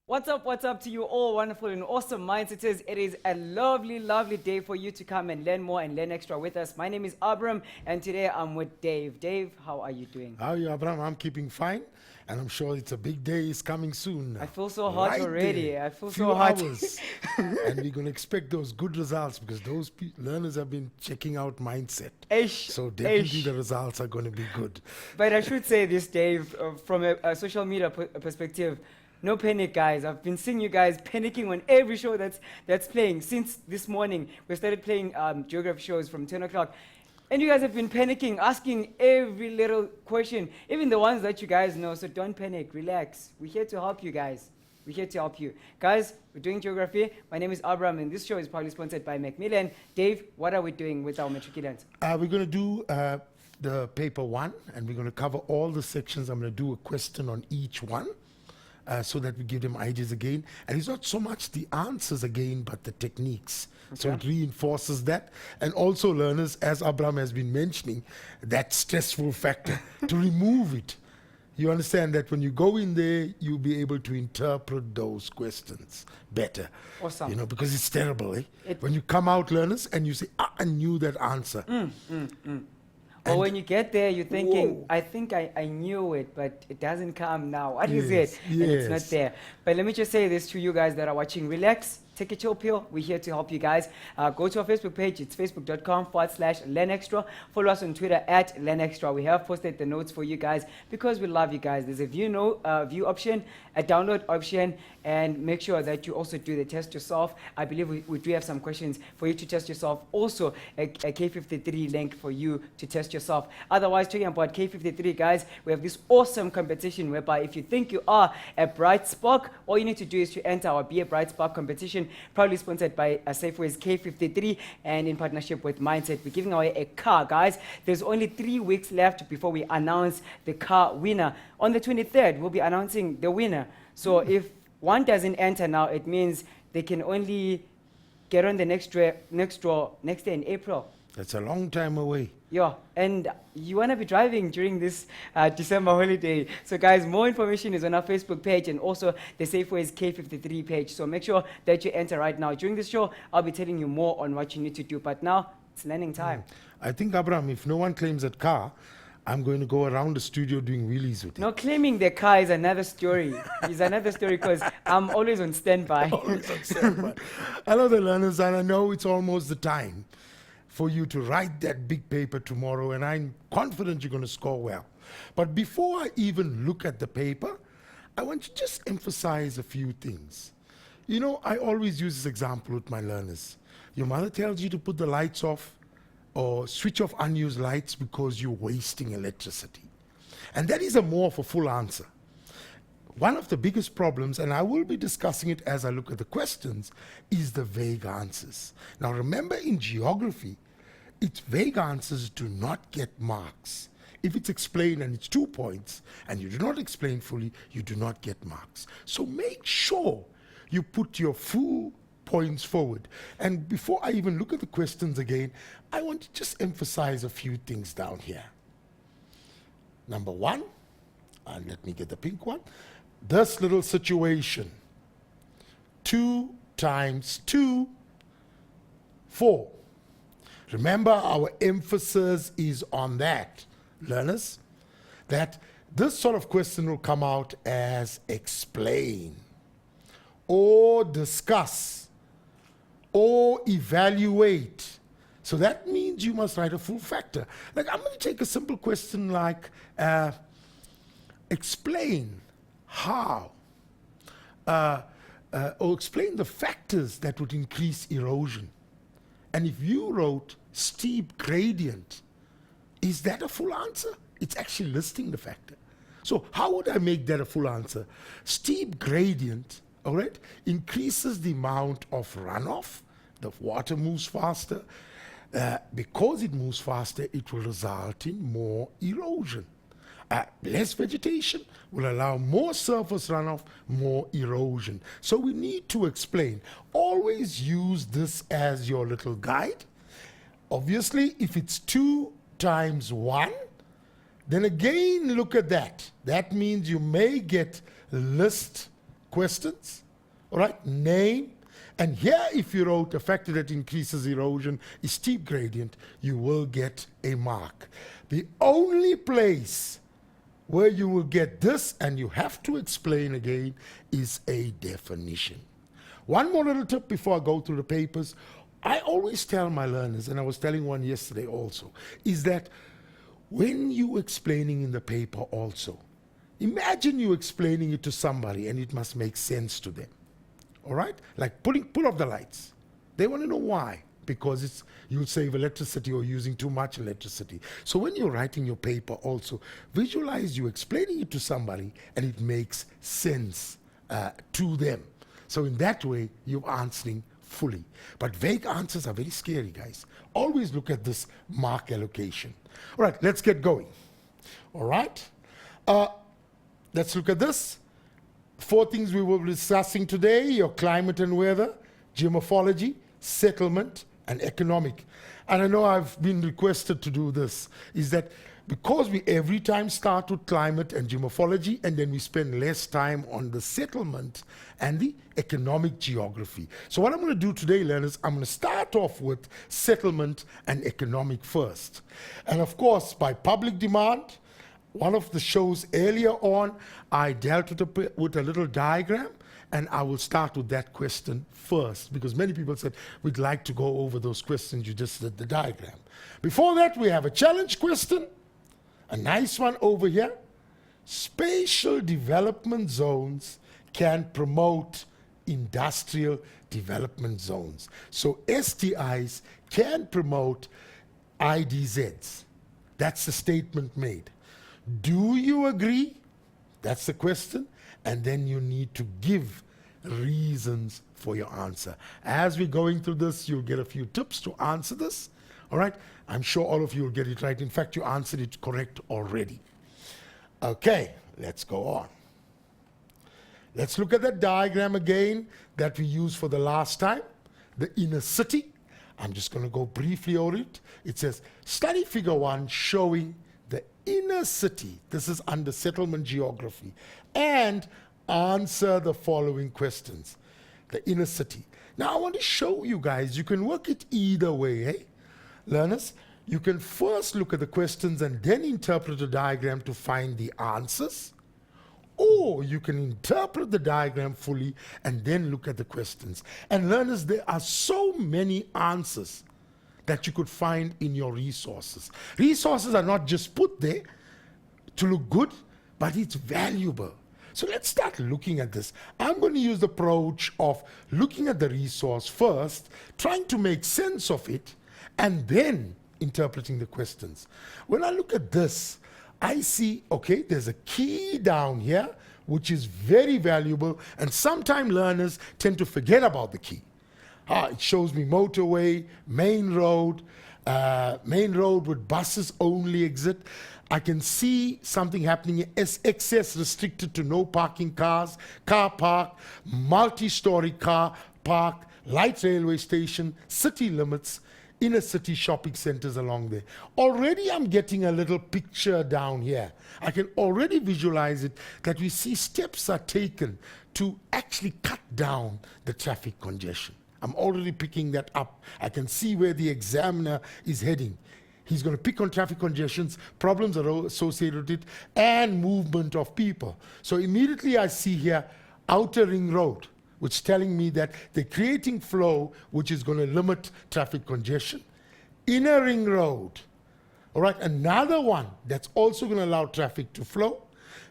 What's up to you all, wonderful and awesome mindsetters. It is a lovely, lovely day for you to come and learn more and learn extra with us. My name is Abram, and today I'm with Dave. Dave, how are you doing? How are you, Abraham? I'm keeping fine, and I'm sure it's a big day is coming soon. I feel so hot Right already. there. I feel Few so hot. hours, and we're going to expect those good results because those learners have been checking out mindset. Ish, So definitely ish. the results are going to be good. But I should say this, Dave, from a social media perspective, no panic, guys. I've been seeing you guys panicking on every show that's playing since this morning. We started playing geography shows from 10 o'clock. And you guys have been panicking, asking every little question, even the ones that you guys know. So don't panic, relax. We're here to help you guys. We're here to help you. Guys, we're doing geography. My name is Abram, and this show is proudly sponsored by Macmillan. Dave, what are we doing with our matriculants? We're going to do the paper one, and we're going to cover all the sections. I'm going to do a question on each one. So that we give them ideas again. And it's not so much the answers again, but the techniques. So it reinforces that. And also learners, as Abraham has been mentioning, that stressful factor, to remove it. You understand that when you go in there, you'll be able to interpret those questions better. Awesome. You know, because it's terrible, eh? When you come out, learners, and you say, I knew that answer. Or when you get there, you're thinking, Whoa. I think I knew it, but it doesn't come now. What is Yes, it? And it's not yes. there. But let me just say this to you guys that are watching. Relax. Take a chill pill. We're here to help you guys. Go to our Facebook page. It's facebook.com/LearnExtra. Follow us on Twitter @LearnExtra. We have posted the notes for you guys because we love you guys. There's a view option, a download option, and make sure that you also do the test yourself. I believe we do have some questions for you to test yourself. Also, a K53 link for you to test yourself. Otherwise, talking about K53, guys, we have this awesome competition whereby if you think you are a bright spark, all you need to do is to enter our Be a Bright Spark competition, proudly sponsored by Safeways K53 and in partnership with Mindset. We're giving away a car, guys. There's only 3 weeks left before we announce the car winner. On the 23rd, we'll be announcing the winner. So if one doesn't enter now, it means they can only get on the next draw next day in April. That's a long time away. Yeah, and you want to be driving during this December holiday. So guys, more information is on our Facebook page and also the Safeways K53 page. So make sure that you enter right now. During this show, I'll be telling you more on what you need to do. But now, it's learning time. I think, Abraham, if no one claims that car, I'm going to go around the studio doing wheelies with it. Now, claiming the car is another story. It's another story because I'm always on standby. Always on standby. I know the learners, and I know it's almost the time for you to write that big paper tomorrow, and I'm confident you're going to score well. But before I even look at the paper, I want to just emphasize a few things. You know, I always use this example with my learners. Your mother tells you to put the lights off or switch off unused lights because you're wasting electricity. And that is a more of a full answer. One of the biggest problems, and I will be discussing it as I look at the questions, is the vague answers. Now remember, in geography, its vague answers do not get marks. If it's explained and it's 2 points, and you do not explain fully, you do not get marks. So make sure you put your full points forward. And before I even look at the questions again, I want to just emphasize a few things down here. Number one, and let me get the pink one, this little situation, 2 times 2, 4. Remember, our emphasis is on that, learners, that this sort of question will come out as explain, or discuss, or evaluate. So that means you must write a full factor. Like, I'm going to take a simple question like, explain how, or explain the factors that would increase erosion. And if you wrote steep gradient, is that a full answer? It's actually listing the factor. So how would I make that a full answer? Steep gradient, all right, increases the amount of runoff. The water moves faster. Because it moves faster, it will result in more erosion. Less vegetation will allow more surface runoff, more erosion. So we need to explain. Always use this as your little guide. Obviously, if it's 2 times 1, then again look at that. That means you may get list questions, all right, name, and here if you wrote a factor that increases erosion is steep gradient, you will get a mark. The only place where you will get this, and you have to explain again, is a definition. One more little tip before I go through the papers. I always tell my learners, and I was telling one yesterday also, is that when you explaining in the paper also, imagine you explaining it to somebody and it must make sense to them. All right? Like pull off the lights. They want to know why. Because you'll save electricity or using too much electricity. So when you're writing your paper also, visualize you explaining it to somebody and it makes sense to them. So in that way, you're answering fully. But vague answers are very scary, guys. Always look at this mark allocation. All right, let's get going. All right? Let's look at this. 4 things we will be discussing today: your climate and weather, geomorphology, settlement, and economic. And I know I've been requested to do this, is that because we every time start with climate and geomorphology, and then we spend less time on the settlement and the economic geography. So what I'm going to do today, learners, I'm going to start off with settlement and economic first. And of course, by public demand, one of the shows earlier on, I dealt with a little diagram, and I will start with that question first, because many people said, we'd like to go over those questions you just did the diagram. Before that, we have a challenge question, a nice one over here. Spatial development zones can promote industrial development zones. So SDIs can promote IDZs. That's the statement made. Do you agree? That's the question. And then you need to give reasons for your answer. As we're going through this, you'll get a few tips to answer this. All right? I'm sure all of you will get it right. In fact, you answered it correct already. Okay, let's go on. Let's look at that diagram again that we used for the last time, the inner city. I'm just going to go briefly over it. It says, study figure 1 showing the inner city. This is under settlement geography. And answer the following questions. The inner city. Now I want to show you guys, you can work it either way, eh? Learners, you can first look at the questions and then interpret the diagram to find the answers. Or you can interpret the diagram fully and then look at the questions. And learners, there are so many answers that you could find in your resources. Resources are not just put there to look good, but it's valuable. So let's start looking at this. I'm going to use the approach of looking at the resource first, trying to make sense of it, and then interpreting the questions. When I look at this, I see, okay, there's a key down here, which is very valuable, and sometimes learners tend to forget about the key. It shows me motorway, main road with buses only exit. I can see something happening as excess restricted to no parking cars, car park, multi-story car park, light railway station, city limits, inner city shopping centers along there. Already I'm getting a little picture down here. I can already visualize it that we see steps are taken to actually cut down the traffic congestion. I'm already picking that up. I can see where the examiner is heading. He's going to pick on traffic congestions, problems that are associated with it, and movement of people. So immediately I see here outer ring road, which is telling me that they're creating flow, which is going to limit traffic congestion. Inner ring road, all right, another one that's also going to allow traffic to flow.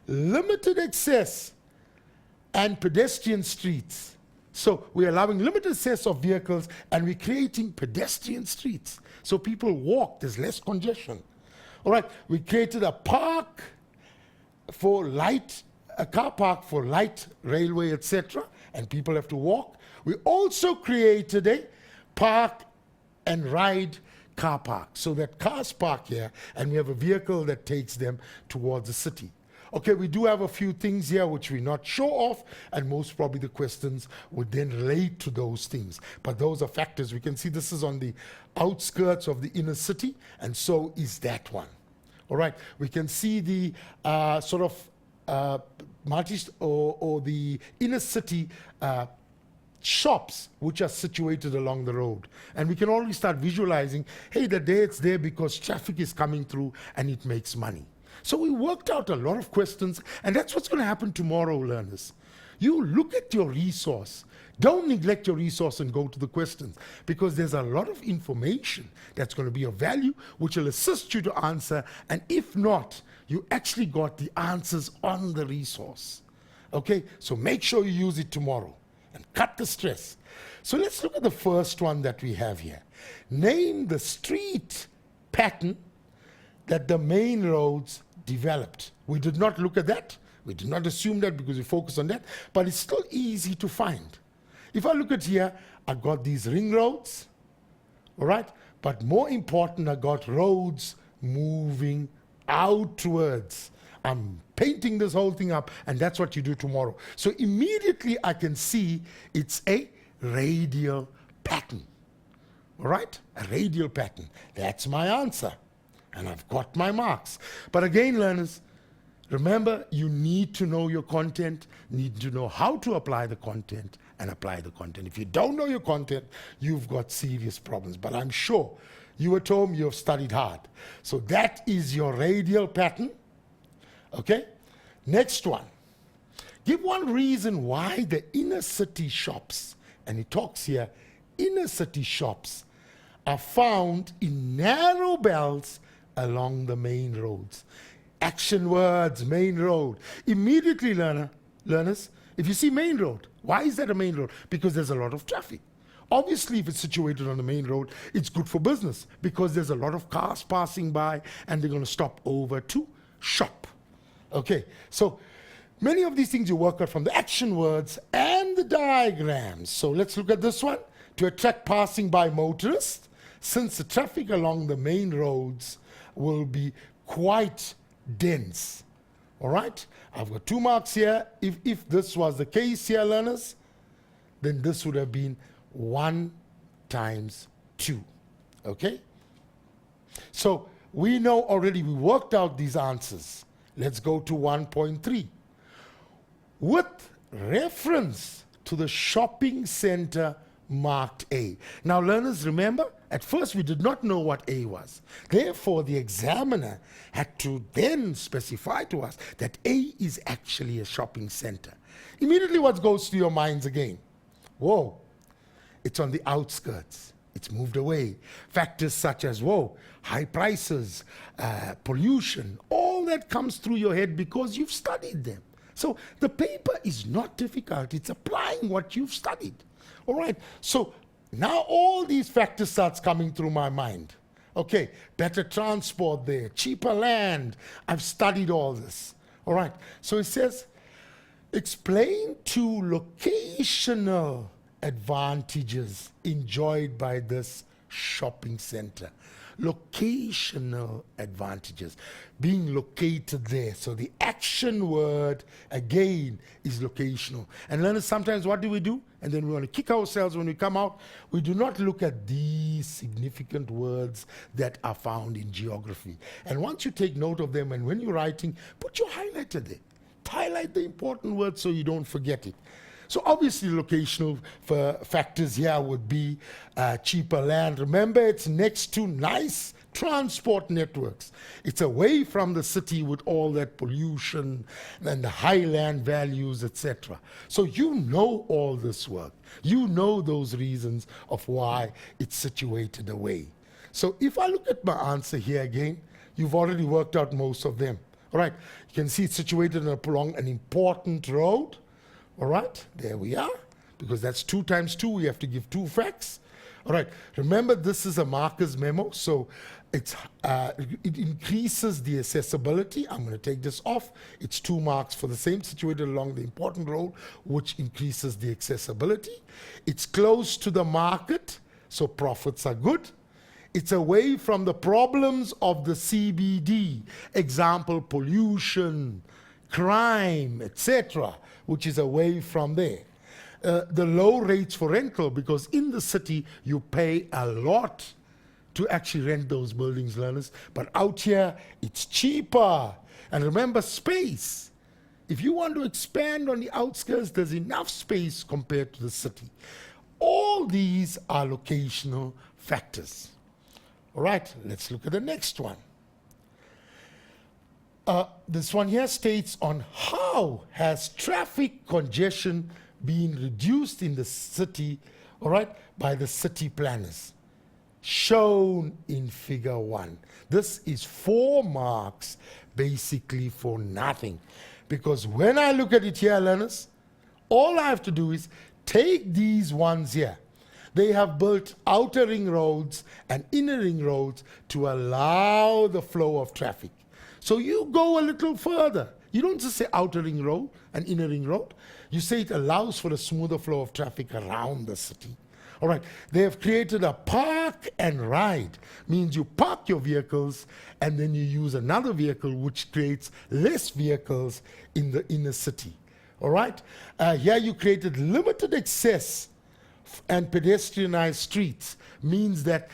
Limited access and pedestrian streets. So we're allowing limited access of vehicles and we're creating pedestrian streets. So people walk, there's less congestion. All right, we created a park for light, a car park for light railway, etc., and people have to walk. We also created a park and ride car park so that cars park here and we have a vehicle that takes them towards the city. Okay, we do have a few things here which we're not sure of, and most probably the questions would then relate to those things. But those are factors. We can see this is on the outskirts of the inner city, and so is that one. All right, we can see the or the inner city shops which are situated along the road. And we can already start visualizing, hey, the day it's there because traffic is coming through and it makes money. So we worked out a lot of questions, and that's what's going to happen tomorrow, learners. You look at your resource. Don't neglect your resource and go to the questions, because there's a lot of information that's going to be of value which will assist you to answer. And if not, you actually got the answers on the resource. Okay, so make sure you use it tomorrow and cut the stress. So let's look at the first one that we have here. Name the street pattern that the main roads developed. We did not look at that. We did not assume that because we focus on that, but it's still easy to find. If I look at here, I got these ring roads, all right? But more important, I got roads moving outwards. I'm painting this whole thing up, and that's what you do tomorrow. So immediately I can see it's a radial pattern, all right? A radial pattern. That's my answer, and I've got my marks. But again, learners, remember, you need to know your content, need to know how to apply the content, and apply the content. If you don't know your content, you've got serious problems. But I'm sure you at home, you have studied hard. So that is your radial pattern. Okay? Next one. Give one reason why the inner city shops, and it talks here, inner city shops are found in narrow belts along the main roads. Action words, main road. Immediately, learners, if you see main road, why is that a main road? Because there's a lot of traffic. Obviously, if it's situated on the main road, it's good for business because there's a lot of cars passing by and they're going to stop over to shop. Okay, so many of these things you work out from the action words and the diagrams. So let's look at this one. To attract passing by motorists, since the traffic along the main roads will be quite dense. All right, I've got 2 marks here. If this was the case here, learners, then this would have been 1 times 2. Okay, so we know already, we worked out these answers. Let's go to 1.3. With reference to the shopping center marked A. Now, learners, remember, at first we did not know what A was. Therefore, the examiner had to then specify to us that A is actually a shopping center. Immediately what goes to your minds again? Whoa, it's on the outskirts. It's moved away. Factors such as, whoa, high prices, pollution, all that comes through your head because you've studied them. So the paper is not difficult. It's applying what you've studied. All right, so now all these factors starts coming through my mind. Okay, better transport there, cheaper land. I've studied all this. All right, so it says, explain 2 locational advantages enjoyed by this shopping center. Locational advantages, being located there. So the action word again is locational. And learners, sometimes what do? And then we want to kick ourselves when we come out. We do not look at these significant words that are found in geography. And once you take note of them, and when you're writing, put your highlighter there. Highlight the important words so you don't forget it. So obviously locational factors here would be cheaper land. Remember, it's next to nice transport networks. It's away from the city with all that pollution and the high land values, etc. So you know all this work. You know those reasons of why it's situated away. So if I look at my answer here again, you've already worked out most of them. All right, you can see it's situated along an important road. All right, there we are, because that's 2 times 2. We have to give 2 facts. All right, remember this is a marker's memo, so it increases the accessibility. I'm going to take this off. It's 2 marks for the same, situated along the important road, which increases the accessibility. It's close to the market, so profits are good. It's away from the problems of the CBD, example, pollution, crime, etc., which is away from there. The low rates for rental, because in the city you pay a lot to actually rent those buildings, learners. But out here, it's cheaper. And remember, space. If you want to expand on the outskirts, there's enough space compared to the city. All these are locational factors. All right, let's look at the next one. This one here states on how has traffic congestion been reduced in the city, all right, by the city planners, shown in figure 1. This is 4 marks basically for nothing. Because when I look at it here, learners, all I have to do is take these ones here. They have built outer ring roads and inner ring roads to allow the flow of traffic. So you go a little further. You don't just say outer ring road and inner ring road. You say it allows for a smoother flow of traffic around the city. All right, they have created a park and ride. Means you park your vehicles and then you use another vehicle, which creates less vehicles in the inner city. All right, here you created limited access and pedestrianized streets. Means that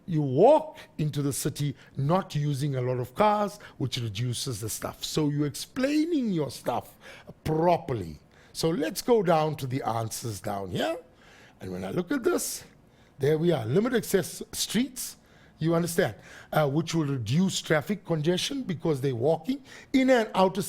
you walk into the city not using a lot of cars, which reduces the stuff. So you're explaining your stuff properly. So let's go down to the answers down here. And when I look at this, there we are, limited access streets, you understand, which will reduce traffic congestion because they're walking. Inner and outer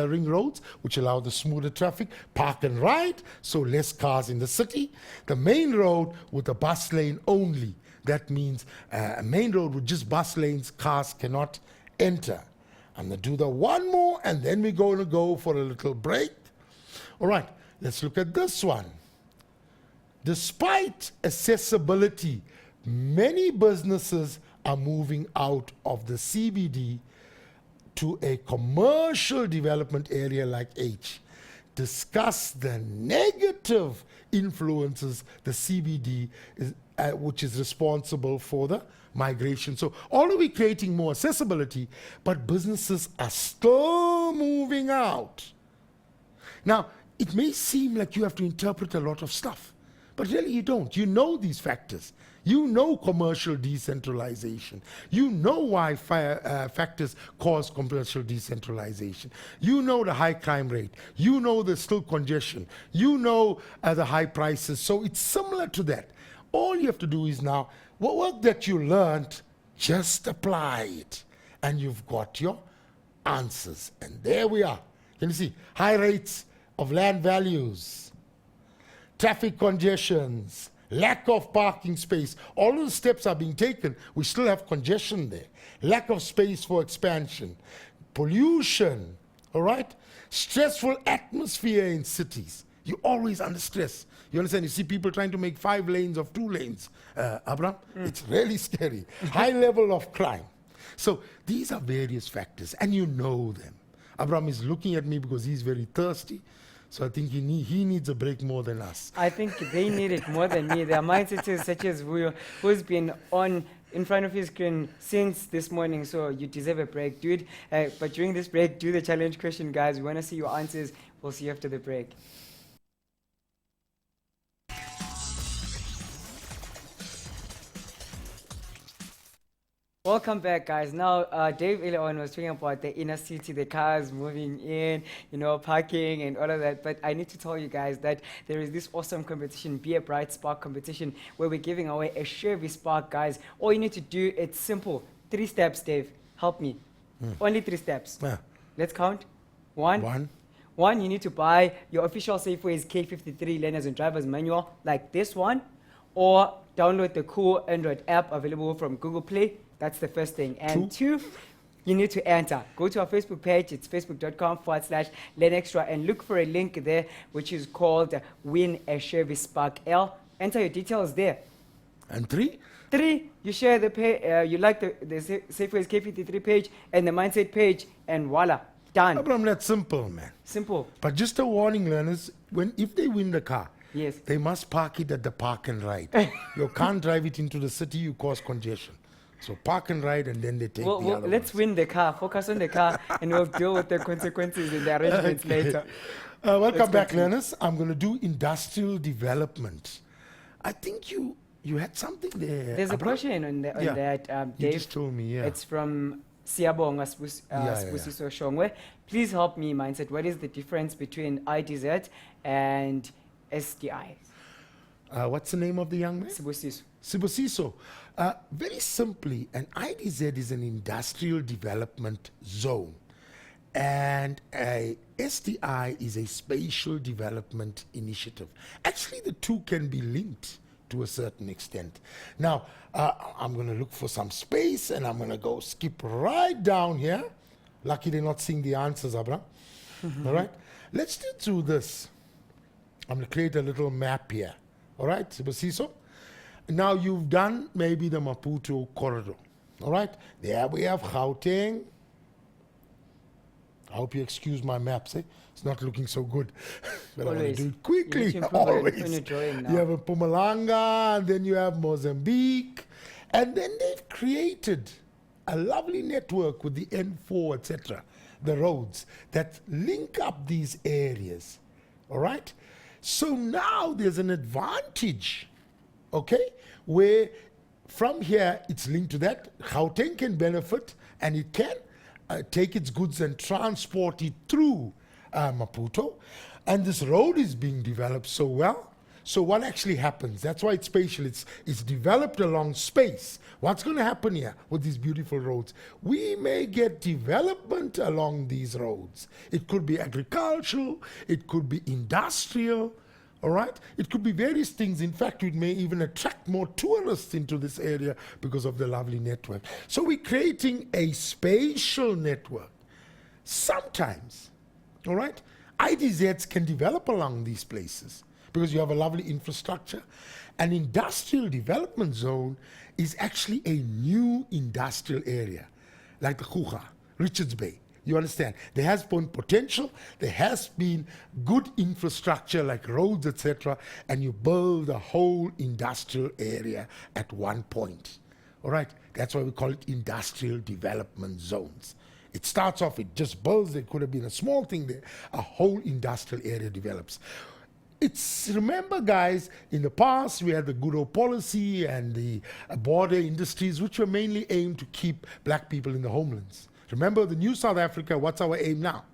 ring roads, which allow the smoother traffic. Park and ride, so less cars in the city. The main road with a bus lane only. That means a main road with just bus lanes, cars cannot enter. I'm going to do the one more, and then we're going to go for a little break. All right, let's look at this one. Despite accessibility, many businesses are moving out of the CBD to a commercial development area like H. Discuss the negative influences the CBD is, which is responsible for the migration. So although we're creating more accessibility, but businesses are still moving out. Now, it may seem like you have to interpret a lot of stuff, but really you don't. You know these factors. You know commercial decentralization. You know why factors cause commercial decentralization. You know the high crime rate. You know the still congestion. You know the high prices. So it's similar to that. All you have to do is now, what work that you learned, just apply it. And you've got your answers. And there we are. Can you see? High rates of land values, traffic congestions, lack of parking space. All those steps are being taken. We still have congestion there. Lack of space for expansion. Pollution, all right? Stressful atmosphere in cities. You're always under stress. You understand? You see people trying to make 5 lanes of 2 lanes. Abraham, it's really scary. High level of crime. So these are various factors, and you know them. Abraham is looking at me because he's very thirsty. So I think he needs a break more than us. I think they need it more than me. Their mindset is such as who's been on in front of his screen since this morning, so you deserve a break, dude. But during this break, do the challenge question, guys. We want to see your answers. We'll see you after the break. Welcome back, guys. Now, Dave earlier on was talking about the inner city, the cars moving in, parking and all of that. But I need to tell you guys that there is this awesome competition, Be a Bright Spark competition, where we're giving away a Chevy Spark, guys. All you need to do, it's simple. 3 steps, Dave. Help me. Only 3 steps. Yeah. Let's count. One, you need to buy your official Safeways K53 Learners and Drivers Manual, like this one, or download the cool Android app available from Google Play. That's the first thing. And 2, you need to enter. Go to our Facebook page. It's facebook.com/LearnExtra and look for a link there, which is called Win a Chevy Spark L. Enter your details there. And 3? 3, you share the page, you like the Safeways K53 page and the Mindset page, and voila, done. Abraham, that's simple, man. Simple. But just a warning, learners, if they win the car, Yes. they must park it at the park and ride. You can't drive it into the city, you cause congestion. So park and ride, and then they take the other let's ones. win the car. Focus on the car, and we'll deal with the consequences and the arrangements later. Welcome back, learners. I'm going to do industrial development. I think you had something there. There's a Abraham? question on Yeah. that, You Dave. just told me, yeah. It's from Siyabonga Yeah. Sibusiso Shongwe. Please help me, Mindset. What is the difference between IDZ and SDI? What's the name of the young man? Sibusiso. Sibusiso. Very simply, an IDZ is an industrial development zone, and a SDI is a spatial development initiative. Actually, the two can be linked to a certain extent. Now, I'm going to look for some space, and I'm going to go skip right down here. Lucky they're not seeing the answers, Abraham. All right? Let's do this. I'm going to create a little map here. All right, Sibusiso? Now you've done maybe the Maputo corridor. All right, there we have Gauteng. I hope you excuse my maps. It's not looking so good. But I want to Always. do it quickly. You need to improve it Always. when you're drawing now. You have a Mpumalanga, and then you have Mozambique. And then they've created a lovely network with the N4, etc., the roads that link up these areas. All right? So now there's an advantage, okay, where from here it's linked to that. Gauteng can benefit, and it can take its goods and transport it through Maputo. And this road is being developed so well. So what actually happens? That's why it's spatial. It's developed along space. What's going to happen here with these beautiful roads? We may get development along these roads. It could be agricultural. It could be industrial. All right? It could be various things. In fact, it may even attract more tourists into this area because of the lovely network. So we're creating a spatial network. Sometimes, all right, IDZs can develop along these places because you have a lovely infrastructure. An industrial development zone is actually a new industrial area, like the Kruger, Richards Bay. You understand? There has been potential, there has been good infrastructure like roads, etc., and you build a whole industrial area at one point. All right? That's why we call it industrial development zones. It starts off, it just builds, there could have been a small thing there, a whole industrial area develops. Remember, guys, in the past we had the good old policy and the border industries, which were mainly aimed to keep black people in the homelands. Remember, the new South Africa, what's our aim now?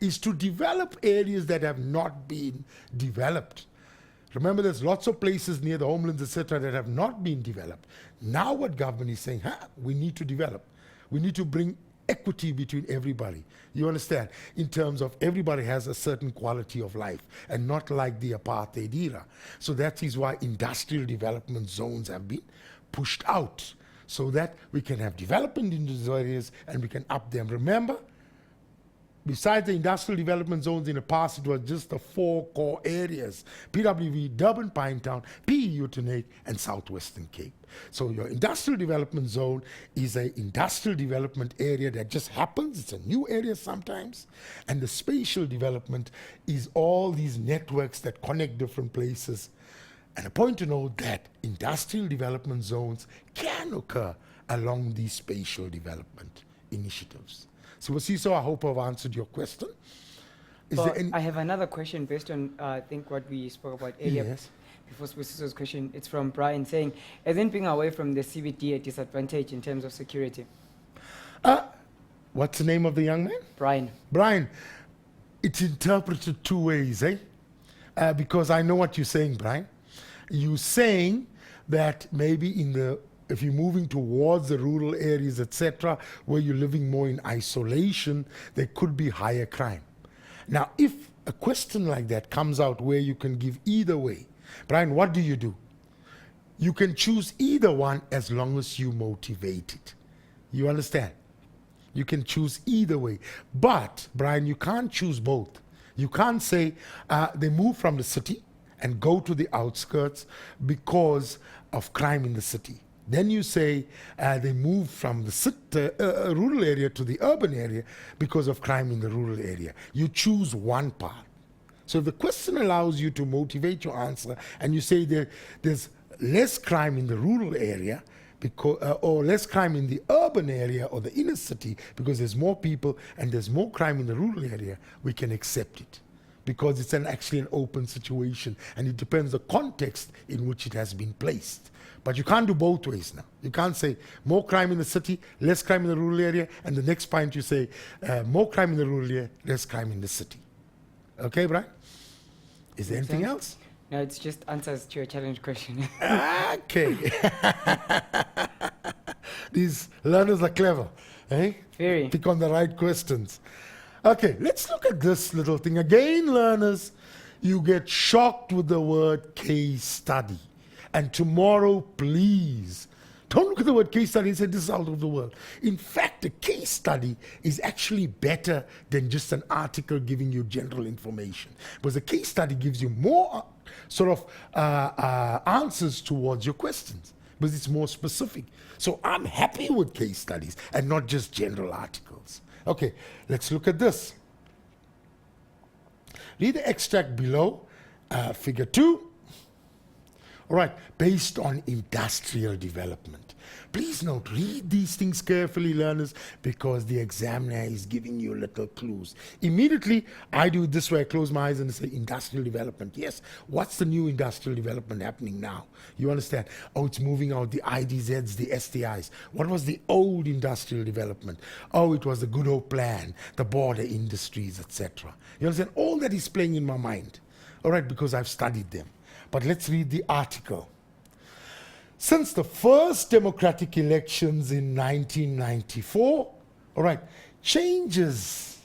Is to develop areas that have not been developed. Remember, there's lots of places near the homelands, etc., that have not been developed. Now what government is saying, we need to develop. We need to bring equity between everybody. You understand? In terms of everybody has a certain quality of life and not like the apartheid era. So that is why industrial development zones have been pushed out so that we can have development in these areas and we can up them. Remember, besides the industrial development zones in the past, it was just the 4 core areas: PWV, Durban, Pinetown, PE, Uitenhage, and Southwestern Cape. So your industrial development zone is an industrial development area that just happens. It's a new area sometimes. And the spatial development is all these networks that connect different places. And a point to note that industrial development zones can occur along these spatial development initiatives. So, Sibusiso, I hope I've answered your question. Is Well, there any? I have another question based on, I think, what we spoke about earlier. Yes. Before Sibusiso's question, it's from Brian saying, isn't being away from the CBD a disadvantage in terms of security? What's the name of the young man? Brian. Brian, it's interpreted 2 ways, because I know what you're saying, Brian. You're saying that maybe if you're moving towards the rural areas, etc., where you're living more in isolation, there could be higher crime. Now, if a question like that comes out where you can give either way, Brian, what do? You can choose either one as long as you motivate it. You understand? You can choose either way. But, Brian, you can't choose both. You can't say they move from the city and go to the outskirts because of crime in the city. Then you say they move from the rural area to the urban area because of crime in the rural area. You choose one path. So if the question allows you to motivate your answer and you say there's less crime in the rural area or less crime in the urban area or the inner city because there's more people and there's more crime in the rural area, we can accept it. because it's actually an open situation, and it depends the context in which it has been placed. But you can't do both ways now. You can't say more crime in the city, less crime in the rural area, and the next point you say more crime in the rural area, less crime in the city. Okay, Brian? Is there anything else? No, it's just answers to your challenge question. Okay. These learners are clever, eh? Very. Pick on the right questions. Okay, let's look at this little thing. Again, learners, you get shocked with the word case study. And tomorrow, please, don't look at the word case study and say this is out of the world. In fact, a case study is actually better than just an article giving you general information. Because a case study gives you more answers towards your questions, because it's more specific. So I'm happy with case studies and not just general articles. Okay, let's look at this. Read the extract below, figure 2. All right, based on industrial development. Please note, read these things carefully, learners, because the examiner is giving you little clues. Immediately, I do it this way. I close my eyes and say industrial development. Yes, what's the new industrial development happening now? You understand? Oh, it's moving out the IDZs, the STIs. What was the old industrial development? Oh, it was the Good Hope Plan, the border industries, etc. You understand? All that is playing in my mind. All right, because I've studied them. But let's read the article. Since the first democratic elections in 1994, all right, changes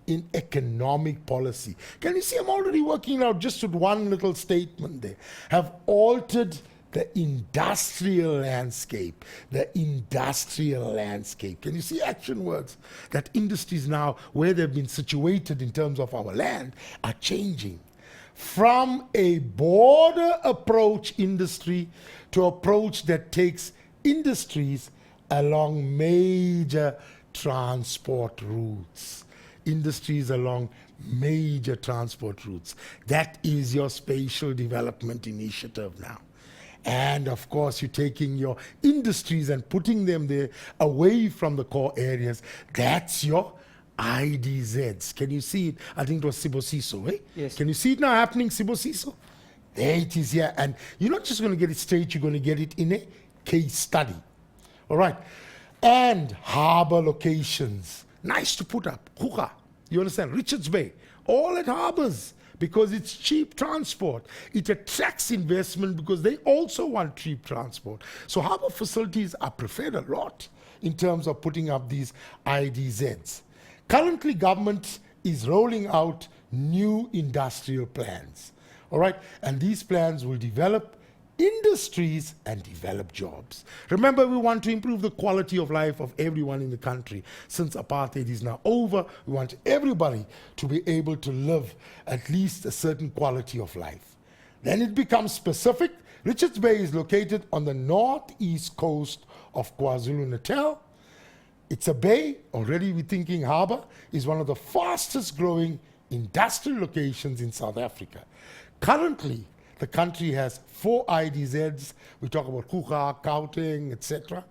in economic policy. Can you see I'm already working out just with one little statement there, have altered the industrial landscape. The industrial landscape. Can you see action words? That industries now, where they've been situated in terms of our land, are changing. From a border approach industry to approach that takes industries along major transport routes. Industries along major transport routes. That is your spatial development initiative now. And of course, you're taking your industries and putting them there away from the core areas. That's your IDZs. Can you see it? I think it was Sibusiso, eh? Yes. Can you see it now happening, Sibusiso? There it is here. And you're not just going to get it straight, you're going to get it in a case study. All right. And harbor locations. Nice to put up. Kruger. You understand? Richards Bay. All at harbors because it's cheap transport. It attracts investment because they also want cheap transport. So harbor facilities are preferred a lot in terms of putting up these IDZs. Currently, government is rolling out new industrial plans. All right? And these plans will develop industries and develop jobs. Remember, we want to improve the quality of life of everyone in the country. Since apartheid is now over, we want everybody to be able to live at least a certain quality of life. Then it becomes specific. Richards Bay is located on the northeast coast of KwaZulu-Natal. It's a bay, already we're thinking harbor, is one of the fastest growing industrial locations in South Africa. Currently, the country has 4 IDZs. We talk about Kruger, Gauteng, etc.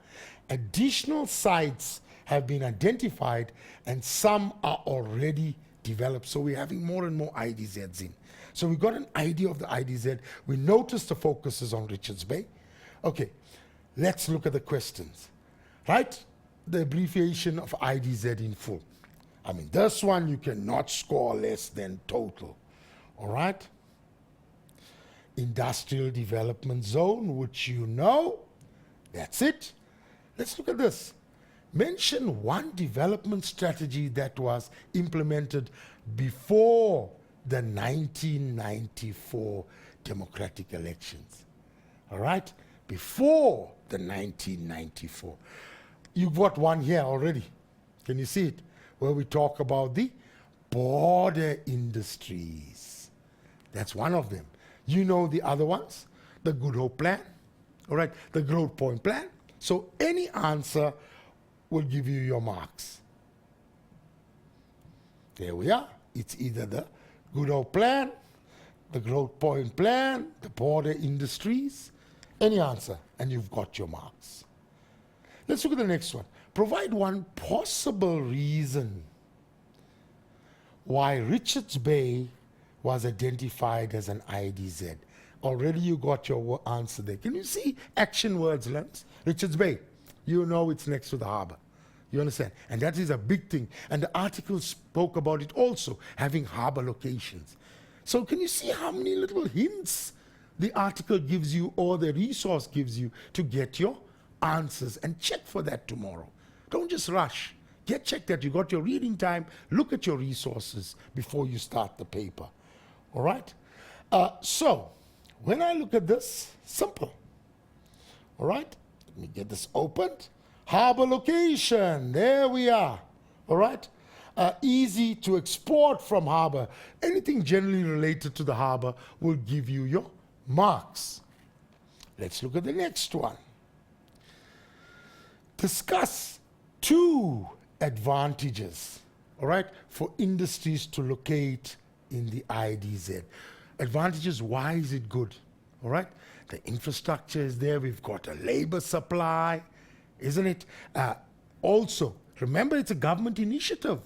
Additional sites have been identified and some are already developed. So we're having more and more IDZs in. So we got an idea of the IDZ. We noticed the focus is on Richards Bay. Okay, let's look at the questions. Right? The abbreviation of IDZ in full. I mean, this one you cannot score less than total. All right? Industrial Development Zone, which you know. That's it. Let's look at this. Mention one development strategy that was implemented before the 1994 democratic elections. All right? Before the 1994. You've got one here already. Can you see it? Where we talk about the border industries. That's one of them. You know the other ones, the Good Hope Plan, all right, the Growth Point Plan. So any answer will give you your marks. There we are. It's either the Good Hope Plan, the Growth Point Plan, the border industries, any answer, and you've got your marks. Let's look at the next one. Provide one possible reason why Richards Bay was identified as an IDZ. Already you got your answer there. Can you see action words, Lance? Richards Bay, you know it's next to the harbor. You understand? And that is a big thing. And the article spoke about it also, having harbor locations. So can you see how many little hints the article gives you or the resource gives you to get your answers? And check for that tomorrow. Don't just rush. Check that you got your reading time. Look at your resources before you start the paper. All right? So, when I look at this, simple. All right? Let me get this opened. Harbor location. There we are. All right? Easy to export from harbor. Anything generally related to the harbor will give you your marks. Let's look at the next one. Discuss 2 advantages, all right, for industries to locate in the IDZ. Advantages, why is it good? All right, the infrastructure is there, we've got a labor supply, isn't it? Also, remember it's a government initiative.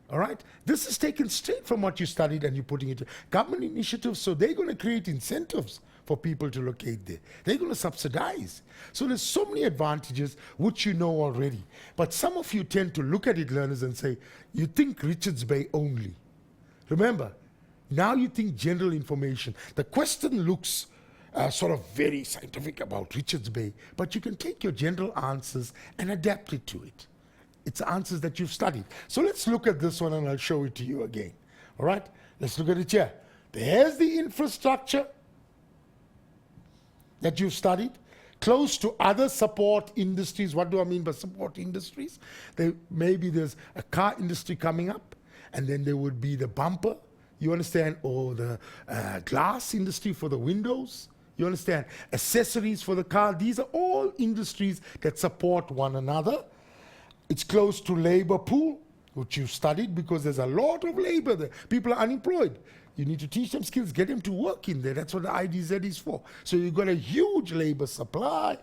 All right, this is taken straight from what you studied and you're putting it. Government initiatives, so they're going to create incentives for people to locate there. They're going to subsidize. So there's so many advantages which you know already. But some of you tend to look at it, learners, and say, you think Richards Bay only. Remember, now you think general information. The question looks sort of very scientific about Richards Bay, but you can take your general answers and adapt it to it. It's answers that you've studied. So let's look at this one and I'll show it to you again. All right? Let's look at it here. There's the infrastructure that you've studied, close to other support industries. What do I mean by support industries? Maybe there's a car industry coming up, and then there would be the bumper, you understand, or the glass industry for the windows, you understand, accessories for the car. These are all industries that support one another. It's close to labor pool, which you've studied because there's a lot of labor there. People are unemployed. You need to teach them skills, get them to work in there. That's what the IDZ is for. So you've got a huge labor supply.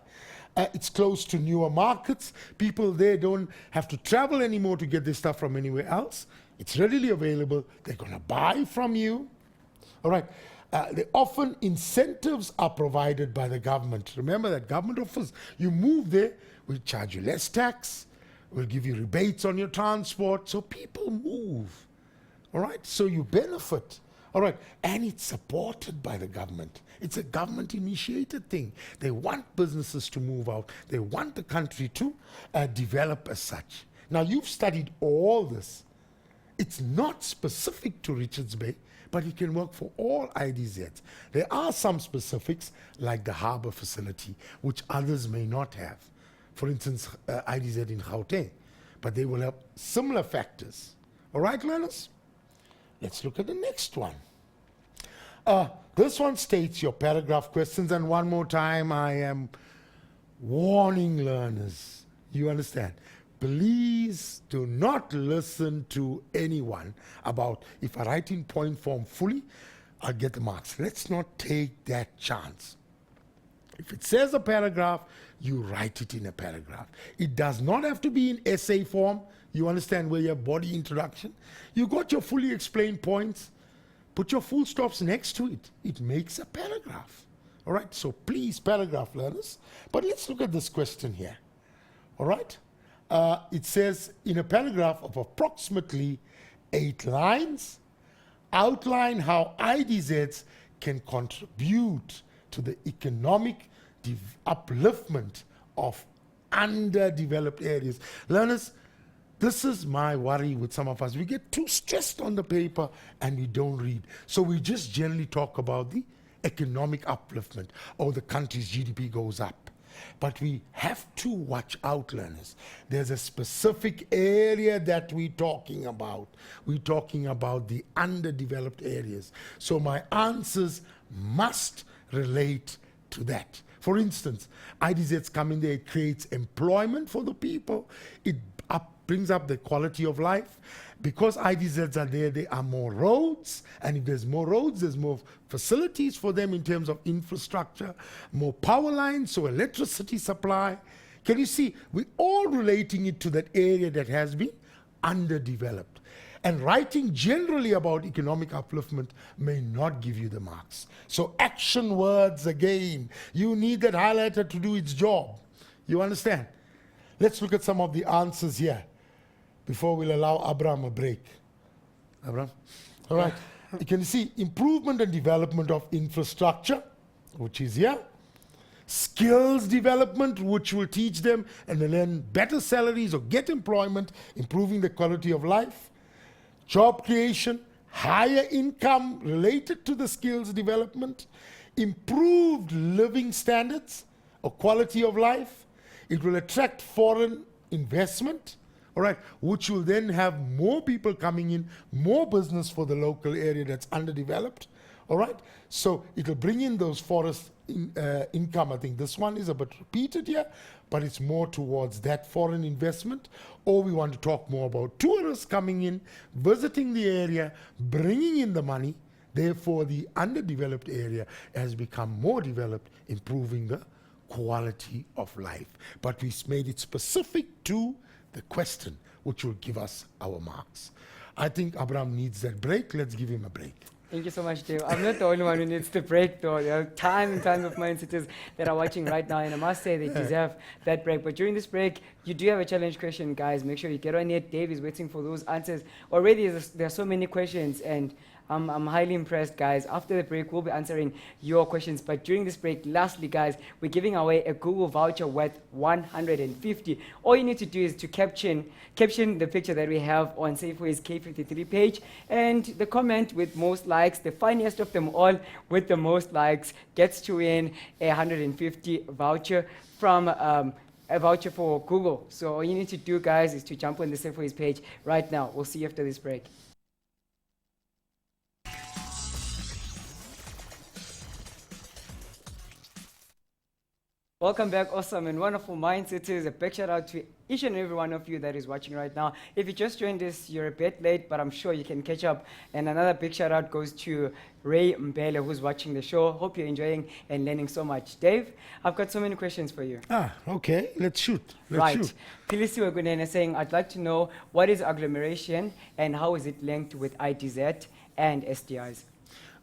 It's close to newer markets. People there don't have to travel anymore to get their stuff from anywhere else. It's readily available. They're going to buy from you. All right. Often incentives are provided by the government. Remember that government offers. You move there, we'll charge you less tax. We'll give you rebates on your transport. So people move. All right. So you benefit. All right, and it's supported by the government. It's a government-initiated thing. They want businesses to move out. They want the country to develop as such. Now, you've studied all this. It's not specific to Richards Bay, but it can work for all IDZs. There are some specifics, like the harbor facility, which others may not have. For instance, IDZ in Gauteng. But they will have similar factors. All right, learners? Let's look at the next one. This one states your paragraph questions, and one more time I am warning learners. You understand? Please do not listen to anyone about if I write in point form fully, I'll get the marks. Let's not take that chance. If it says a paragraph, you write it in a paragraph. It does not have to be in essay form. You understand, where you have body introduction. You got your fully explained points. Put your full stops next to it. It makes a paragraph. All right, so please, paragraph learners. But let's look at this question here. All right, it says in a paragraph of approximately 8 lines, outline how IDZs can contribute to the economic upliftment of underdeveloped areas. Learners, this is my worry with some of us. We get too stressed on the paper and we don't read. So we just generally talk about the economic upliftment, or the country's GDP goes up. But we have to watch out, learners. There's a specific area that we're talking about. We're talking about the underdeveloped areas. So my answers must relate to that. For instance, IDZs come in there, it creates employment for the people. It brings up the quality of life. Because IDZs are there, there are more roads. And if there's more roads, there's more facilities for them in terms of infrastructure, more power lines, so electricity supply. Can you see? We're all relating it to that area that has been underdeveloped. And writing generally about economic upliftment may not give you the marks. So action words again. You need that highlighter to do its job. You understand? Let's look at some of the answers here before we'll allow Abraham a break. Abraham? All right. You can see improvement and development of infrastructure, which is here. Skills development, which will teach them and then earn better salaries or get employment, improving the quality of life. Job creation, higher income related to the skills development, improved living standards or quality of life. It will attract foreign investment, all right, which will then have more people coming in, more business for the local area that's underdeveloped, all right? So it will bring in those forest income. I think this one is a bit repeated here, but it's more towards that foreign investment. Or we want to talk more about tourists coming in, visiting the area, bringing in the money. Therefore, the underdeveloped area has become more developed, improving the quality of life. But we made it specific to the question, which will give us our marks. I think Abraham needs that break. Let's give him a break. Thank you so much, Dave. I'm not the only one who needs the break, though. There are tons and tons of mind sitters that are watching right now, and I must say they deserve that break. But during this break, you do have a challenge question, guys. Make sure you get on it. Dave is waiting for those answers. Already, there are so many questions, and I'm highly impressed, guys. After the break, we'll be answering your questions. But during this break, lastly, guys, we're giving away a Google voucher worth 150. All you need to do is to caption the picture that we have on Safeway's K53 page, and the comment with most likes, the funniest of them all with the most likes, gets to win a 150 voucher from a voucher for Google. So all you need to do, guys, is to jump on the Safeway's page right now. We'll see you after this break. Welcome back, awesome and wonderful mindsetters. A big shout out to each and every one of you that is watching right now. If you just joined us, you're a bit late, but I'm sure you can catch up. And another big shout out goes to Ray Mbele, who's watching the show. Hope you're enjoying and learning so much. Dave, I've got so many questions for you. Okay, let's shoot. Right. Pilisi Wagunene is saying, I'd like to know what is agglomeration and how is it linked with IDZ and SDIs?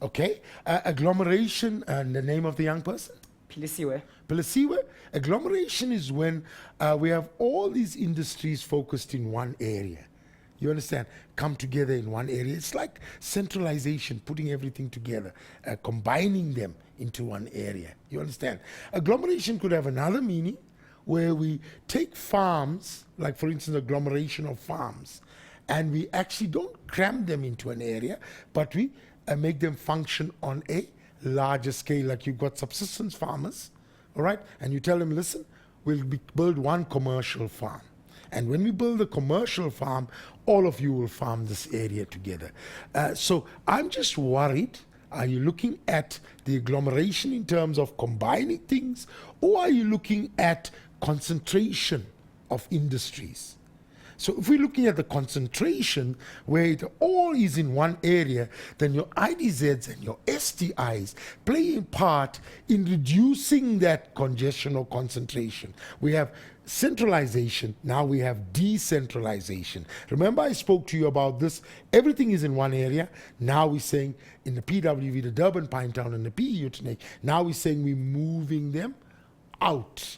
Okay, agglomeration and the name of the young person? Pilisiwe. Pilisiwe, agglomeration is when we have all these industries focused in one area. You understand? Come together in one area. It's like centralization, putting everything together, combining them into one area. You understand? Agglomeration could have another meaning where we take farms, like for instance, agglomeration of farms, and we actually don't cram them into an area, but we make them function on a larger scale. Like you've got subsistence farmers, all right, and you tell them, listen, we'll build one commercial farm, and when we build a commercial farm, all of you will farm this area together. So I'm just worried, are you looking at the agglomeration in terms of combining things, or are you looking at concentration of industries? So if we're looking at the concentration where it all is in one area, then your IDZs and your STIs play a part in reducing that congestion or concentration. We have centralization, now we have decentralization. Remember I spoke to you about this, everything is in one area. Now we're saying in the PWV, the Durban, Pinetown and the PE Utenake, now we're saying we're moving them out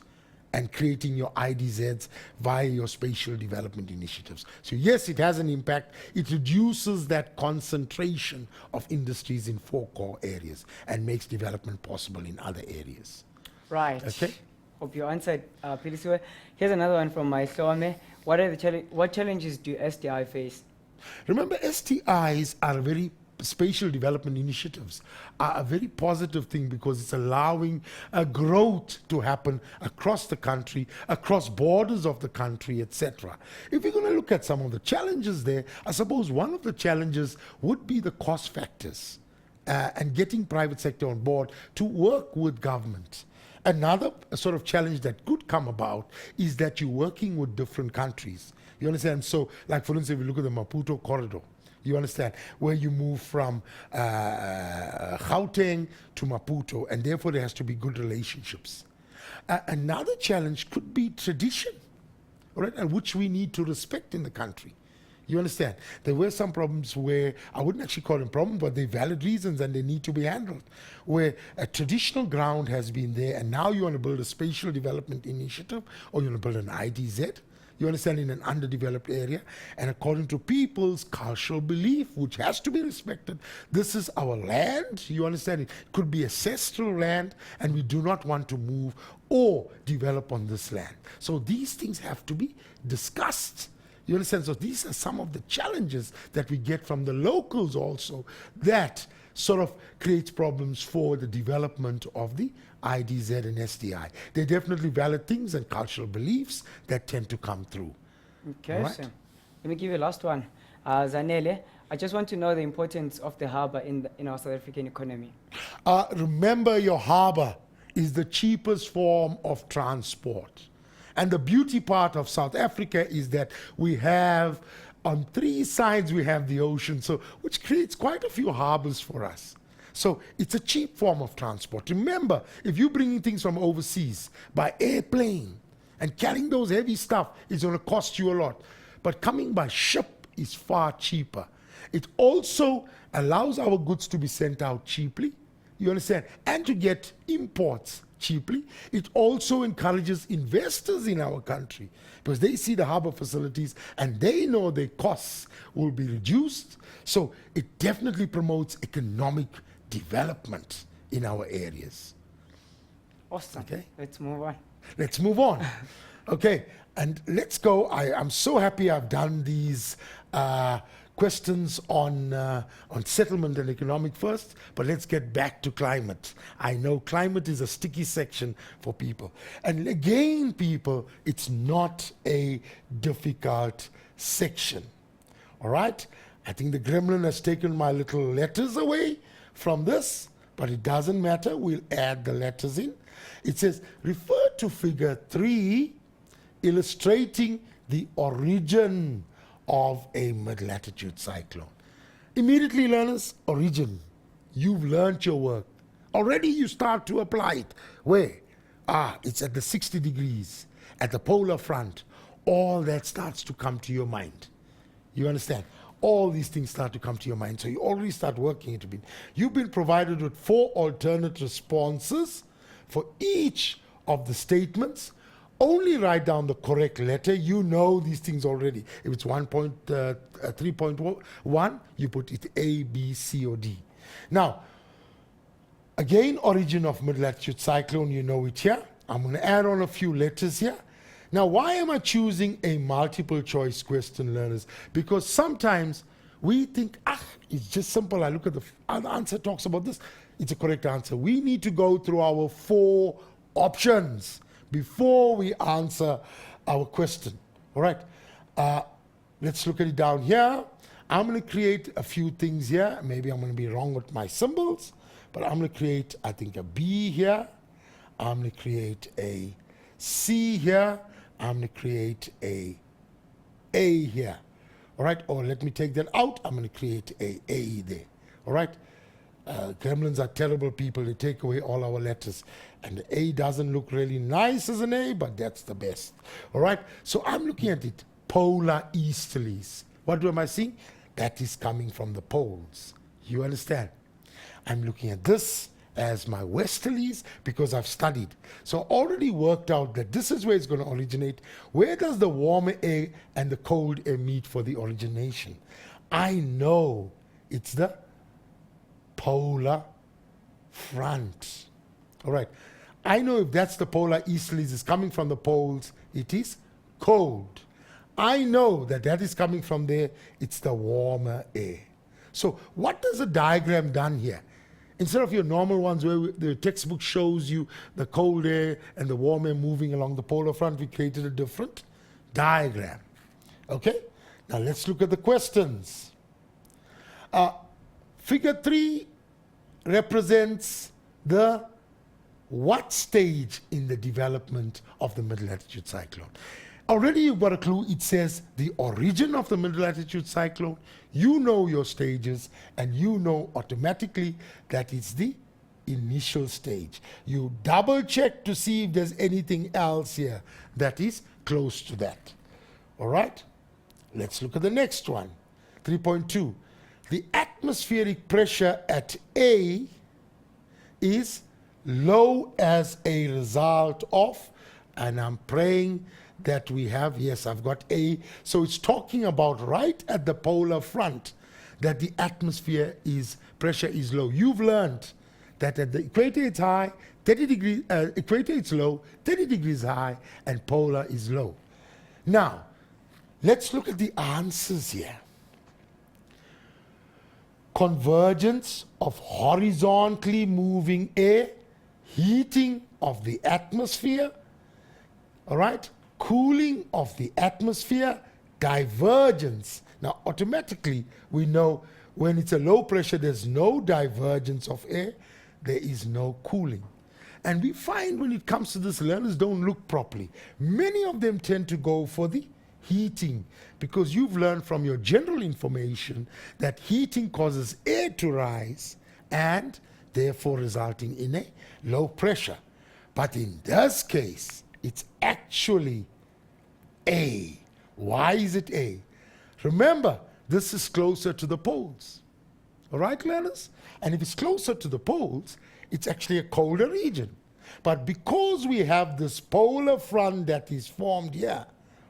and creating your IDZs via your spatial development initiatives. So yes, it has an impact. It reduces that concentration of industries in 4 core areas and makes development possible in other areas. Right. Okay. Hope you answered, Pilisiwe. Here's another one from my Hlome. What challenges do SDI face? Remember, STIs are very spatial development initiatives are a very positive thing because it's allowing a growth to happen across the country, across borders of the country, etc. If we're going to look at some of the challenges there, I suppose one of the challenges would be the cost factors and getting private sector on board to work with government. Another sort of challenge that could come about is that you're working with different countries. You understand? So, like for instance, if you look at the Maputo corridor, you understand, where you move from Gauteng to Maputo, and therefore there has to be good relationships. Another challenge could be tradition, all right, and which we need to respect in the country. You understand? There were some problems where I wouldn't actually call them problems, but they're valid reasons and they need to be handled. Where a traditional ground has been there, and now you want to build a spatial development initiative, or you want to build an IDZ. You understand, in an underdeveloped area, and according to people's cultural belief, which has to be respected, this is our land. You understand? It could be ancestral land, and we do not want to move or develop on this land. So these things have to be discussed. You understand? So these are some of the challenges that we get from the locals also that sort of creates problems for the development of the IDZ and SDI. They're definitely valid things and cultural beliefs that tend to come through. Okay, Alright. so let me give you a last one. Zanele, I just want to know the importance of the harbor in our South African economy. Remember, your harbor is the cheapest form of transport. And the beauty part of South Africa is that we have, on three sides, we have the ocean, so which creates quite a few harbors for us. So it's a cheap form of transport. Remember, if you're bringing things from overseas by airplane and carrying those heavy stuff, it's going to cost you a lot. But coming by ship is far cheaper. It also allows our goods to be sent out cheaply, you understand, and to get imports cheaply. It also encourages investors in our country because they see the harbor facilities and they know their costs will be reduced. So it definitely promotes economic development in our areas. Awesome. Okay. Let's move on. Let's move on. Okay, and let's go. I'm so happy I've done these questions on settlement and economic first, but let's get back to climate. I know climate is a sticky section for people. And again, people, it's not a difficult section. All right? I think the gremlin has taken my little letters away from this, but it doesn't matter. We'll add the letters in. It says, refer to figure 3, illustrating the origin of a mid-latitude cyclone. Immediately, learners, origin. You've learned your work. Already you start to apply it. Where? It's at the 60 degrees, at the polar front. All that starts to come to your mind. You understand? All these things start to come to your mind. So you already start working it. You've been provided with 4 alternate responses for each of the statements. Only write down the correct letter. You know these things already. If it's 3.1, you put it A, B, C, or D. Now, again, origin of mid-latitude cyclone, you know it here. I'm going to add on a few letters here. Now, why am I choosing a multiple choice question, learners? Because sometimes we think, it's just simple. I look at the answer talks about this. It's a correct answer. We need to go through our 4 options before we answer our question. All right. Let's look at it down here. I'm going to create a few things here. Maybe I'm going to be wrong with my symbols, but I'm going to create, I think, a B here. I'm going to create a C here. I'm going to create a here. All right. Or let me take that out. I'm going to create a there. All right. Gremlins are terrible people. They take away all our letters. And the A doesn't look really nice as an A, but that's the best. All right? So I'm looking at it. Polar easterlies. What am I seeing? That is coming from the poles. You understand? I'm looking at this as my westerlies because I've studied. So already worked out that this is where it's going to originate. Where does the warmer air and the cold air meet for the origination? I know it's the polar front. All right. I know if that's the polar easterlies is coming from the poles, it is cold. I know that that is coming from there, it's the warmer air. So what does the diagram done here? Instead of your normal ones where the textbook shows you the cold air and the warm air moving along the polar front, we created a different diagram. Okay? Now let's look at the questions. Figure 3 represents the what stage in the development of the mid-latitude cyclone? Already you've got a clue. It says the origin of the mid-latitude cyclone. You know your stages, and you know automatically that it's the initial stage. You double check to see if there's anything else here that is close to that. All right? Let's look at the next one. 3.2. The atmospheric pressure at A is low as a result of, and I'm praying that we have, yes, I've got A. So it's talking about right at the polar front that the atmosphere pressure is low. You've learned that at the equator it's high, 30 degrees, equator it's low, 30 degrees high, and polar is low. Now, let's look at the answers here. Convergence of horizontally moving air, heating of the atmosphere, all right, cooling of the atmosphere, divergence. Now, automatically, we know when it's a low pressure, there's no divergence of air, there is no cooling. And we find when it comes to this, learners don't look properly. Many of them tend to go for the heating, because you've learned from your general information that heating causes air to rise and therefore resulting in a low pressure. But in this case, it's actually A. Why is it A? Remember, this is closer to the poles. All right, learners? And if it's closer to the poles, it's actually a colder region. But because we have this polar front that is formed here,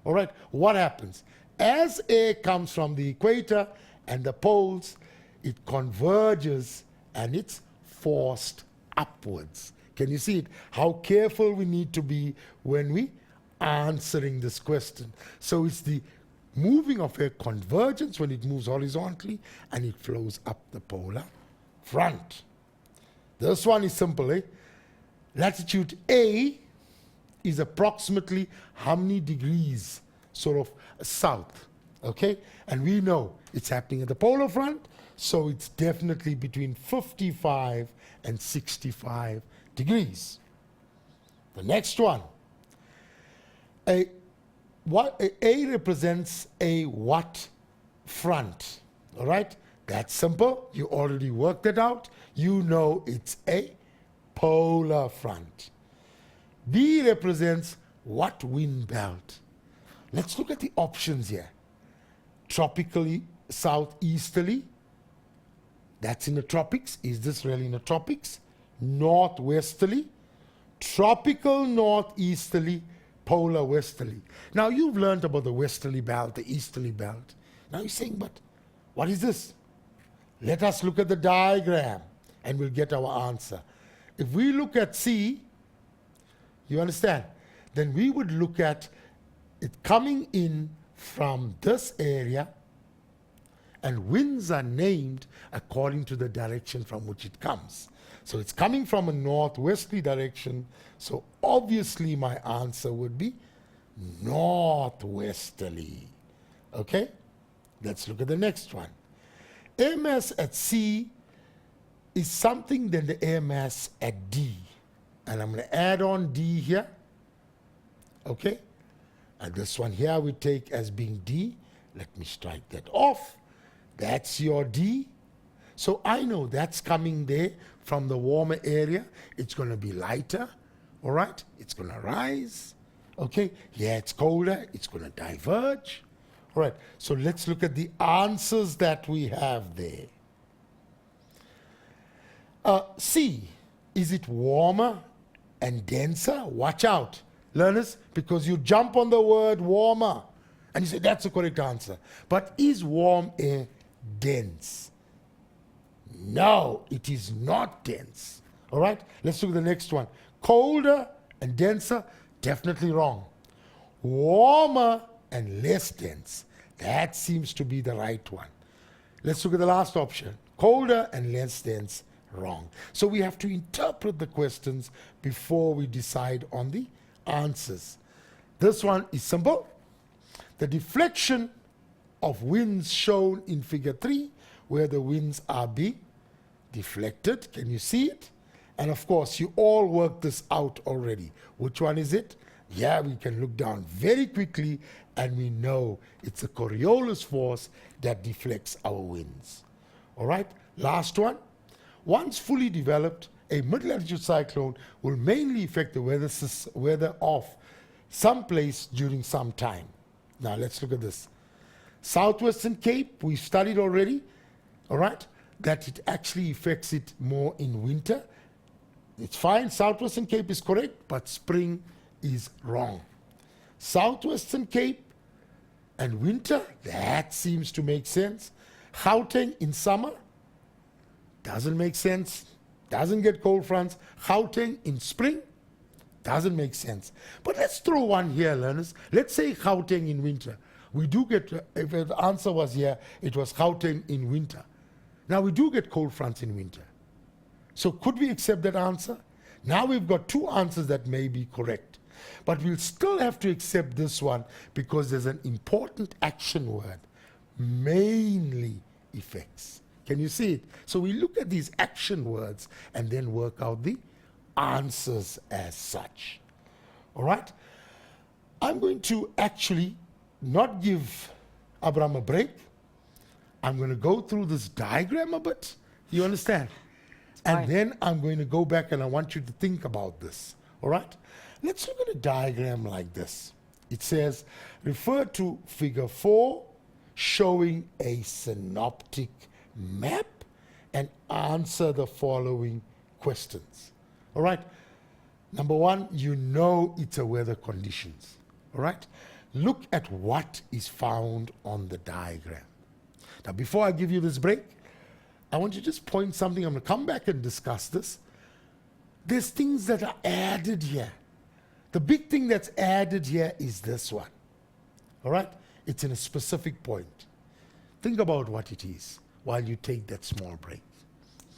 all right, what happens? As air comes from the equator and the poles, it converges and it's forced upwards. Can you see it? How careful we need to be when we answering this question. So it's the moving of air, convergence when it moves horizontally and it flows up the polar front. This one is simple, eh? Latitude A is approximately how many degrees sort of south, okay? And we know it's happening at the polar front, so it's definitely between 55 and 65 degrees. The next one, A represents a what front, all right? That's simple, you already worked it out. You know it's a polar front. B represents what wind belt? Let's look at the options here. Tropically southeasterly, that's in the tropics. Is this really in the tropics? Northwesterly, tropical northeasterly, polar westerly. Now you've learned about the westerly belt, the easterly belt. Now you're saying, but what is this? Let us look at the diagram and we'll get our answer. If we look at C, you understand? Then we would look at it coming in from this area, and winds are named according to the direction from which it comes. So it's coming from a northwesterly direction, so obviously my answer would be northwesterly. Okay? Let's look at the next one. Air mass at C is something than the air mass at D. And I'm going to add on D here. Okay? And this one here we take as being D. Let me strike that off. That's your D. So I know that's coming there from the warmer area. It's going to be lighter. All right? It's going to rise. Okay? Yeah, it's colder. It's going to diverge. All right. So let's look at the answers that we have there. C, is it warmer and denser? Watch out, learners, because you jump on the word warmer and you say that's the correct answer. But is warm air dense? No, it is not dense. All right, let's look at the next one. Colder and denser, definitely wrong. Warmer and less dense, that seems to be the right one. Let's look at the last option. Colder and less dense, wrong. So we have to interpret the questions before we decide on the answers. This one is simple. The deflection of winds shown in figure 3, where the winds are being deflected. Can you see it? And of course, you all worked this out already. Which one is it? Yeah, we can look down very quickly and we know it's a Coriolis force that deflects our winds. All right, last one. Once fully developed, a mid-latitude cyclone will mainly affect the weather of some place during some time. Now let's look at this. Southwestern Cape, we studied already, all right, that it actually affects it more in winter. It's fine, Southwestern Cape is correct, but spring is wrong. Southwestern Cape and winter, that seems to make sense. Gauteng in summer, doesn't make sense, doesn't get cold fronts. Gauteng in spring, doesn't make sense. But let's throw one here, learners. Let's say Gauteng in winter. We do get, if the answer was here, it was Gauteng in winter. Now we do get cold fronts in winter. So could we accept that answer? Now we've got two answers that may be correct. But we'll still have to accept this one because there's an important action word. Mainly effects. Can you see it? So we look at these action words and then work out the answers as such. All right? I'm going to actually not give Abraham a break. I'm going to go through this diagram a bit. You understand? And then I'm going to go back and I want you to think about this. All right? Let's look at a diagram like this. It says, refer to figure 4 showing a synoptic map and answer the following questions. All right? Number 1, you know it's a weather conditions. All right? Look at what is found on the diagram. Now, before I give you this break, I want you to just point something. I'm going to come back and discuss this. There's things that are added here. The big thing that's added here is this one. All right? It's in a specific point. Think about what it is while you take that small break.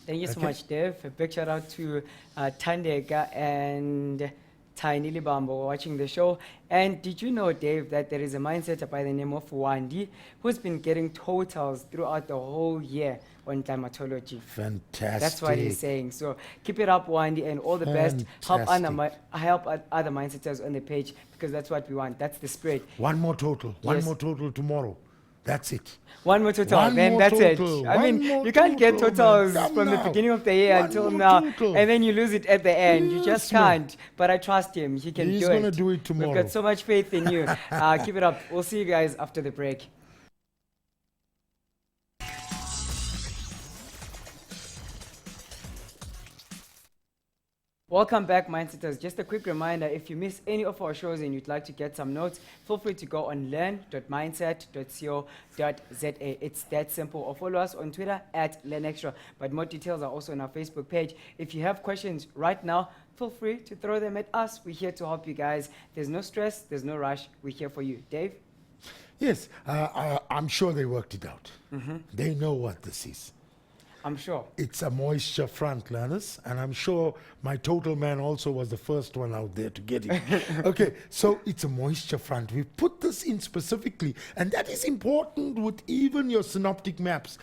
Thank you so much, Dave. A big shout out to Tandeka and Tiny Libambo watching the show. And did you know, Dave, that there is a mindsetter by the name of Wandi who's been getting totals throughout the whole year on climatology? Fantastic. That's what he's saying. So keep it up, Wandi, and all the best. Help other mindsetters on the page because that's what we want. That's the spirit. One more total. One more total tomorrow. That's it. One more total, One then more that's total. it. I mean, One you can't get more totals total, man. from the Come beginning of the year One until more now, total. and then you lose it at the end. You Yes, just man. can't. But I trust him. He can He's do it. gonna do it tomorrow. We've got so much faith in you. Keep it up. We'll see you guys after the break. Welcome back, Mindsetters. Just a quick reminder, if you miss any of our shows and you'd like to get some notes, feel free to go on learn.mindset.co.za. It's that simple. Or follow us on Twitter at LearnExtra. But more details are also on our Facebook page. If you have questions right now, feel free to throw them at us. We're here to help you guys. There's no stress. There's no rush. We're here for you. Dave? Yes, I'm sure they worked it out. They know what this is. I'm sure. It's a moisture front, learners, and I'm sure my total man also was the first one out there to get it. Okay, so it's a moisture front. We put this in specifically, and that is important with even your synoptic maps.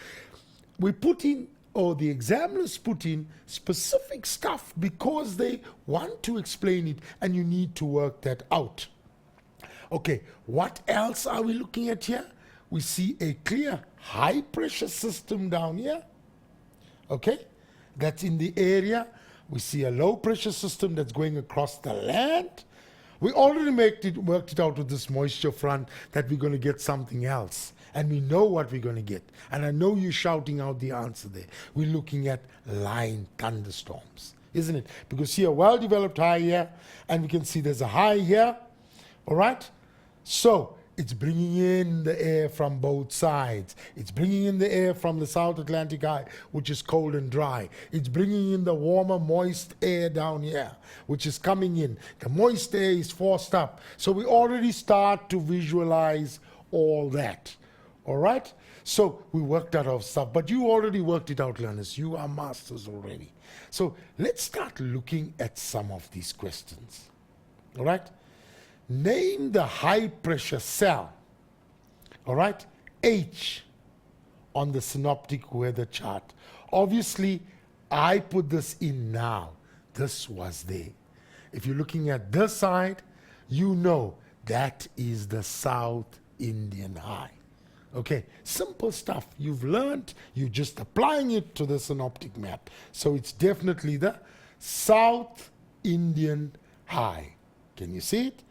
We put in, or the examiners put in, specific stuff because they want to explain it, and you need to work that out. Okay, what else are we looking at here? We see a clear high pressure system down here. Okay, that's in the area. We see a low pressure system that's going across the land. We already worked it out with this moisture front that we're going to get something else. And we know what we're going to get. And I know you're shouting out the answer there. We're looking at line thunderstorms, isn't it? Because see a well-developed high here, and we can see there's a high here. All right? So it's bringing in the air from both sides. It's bringing in the air from the South Atlantic High, which is cold and dry. It's bringing in the warmer, moist air down here, which is coming in. The moist air is forced up. So we already start to visualize all that. All right? So we worked out our stuff. But you already worked it out, learners. You are masters already. So let's start looking at some of these questions. All right? Name the high pressure cell, all right, H, on the synoptic weather chart. Obviously, I put this in now. This was there. If you're looking at this side, you know that is the South Indian High. Okay, simple stuff. You've learned, you're just applying it to the synoptic map. So it's definitely the South Indian High. Can you see it?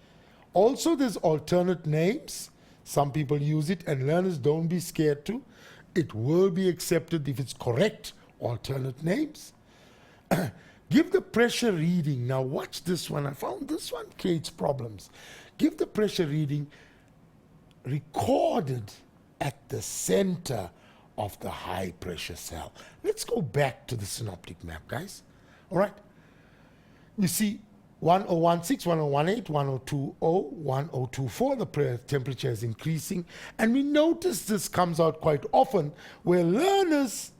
Also, there's alternate names. Some people use it, and learners, don't be scared to. It will be accepted if it's correct alternate names. Give the pressure reading. Now watch this one. I found this one creates problems. Give the pressure reading recorded at the center of the high pressure cell. Let's go back to the synoptic map, guys. All right. You see 1016, 1018, 1020, 1024, the temperature is increasing. And we notice this comes out quite often where learners,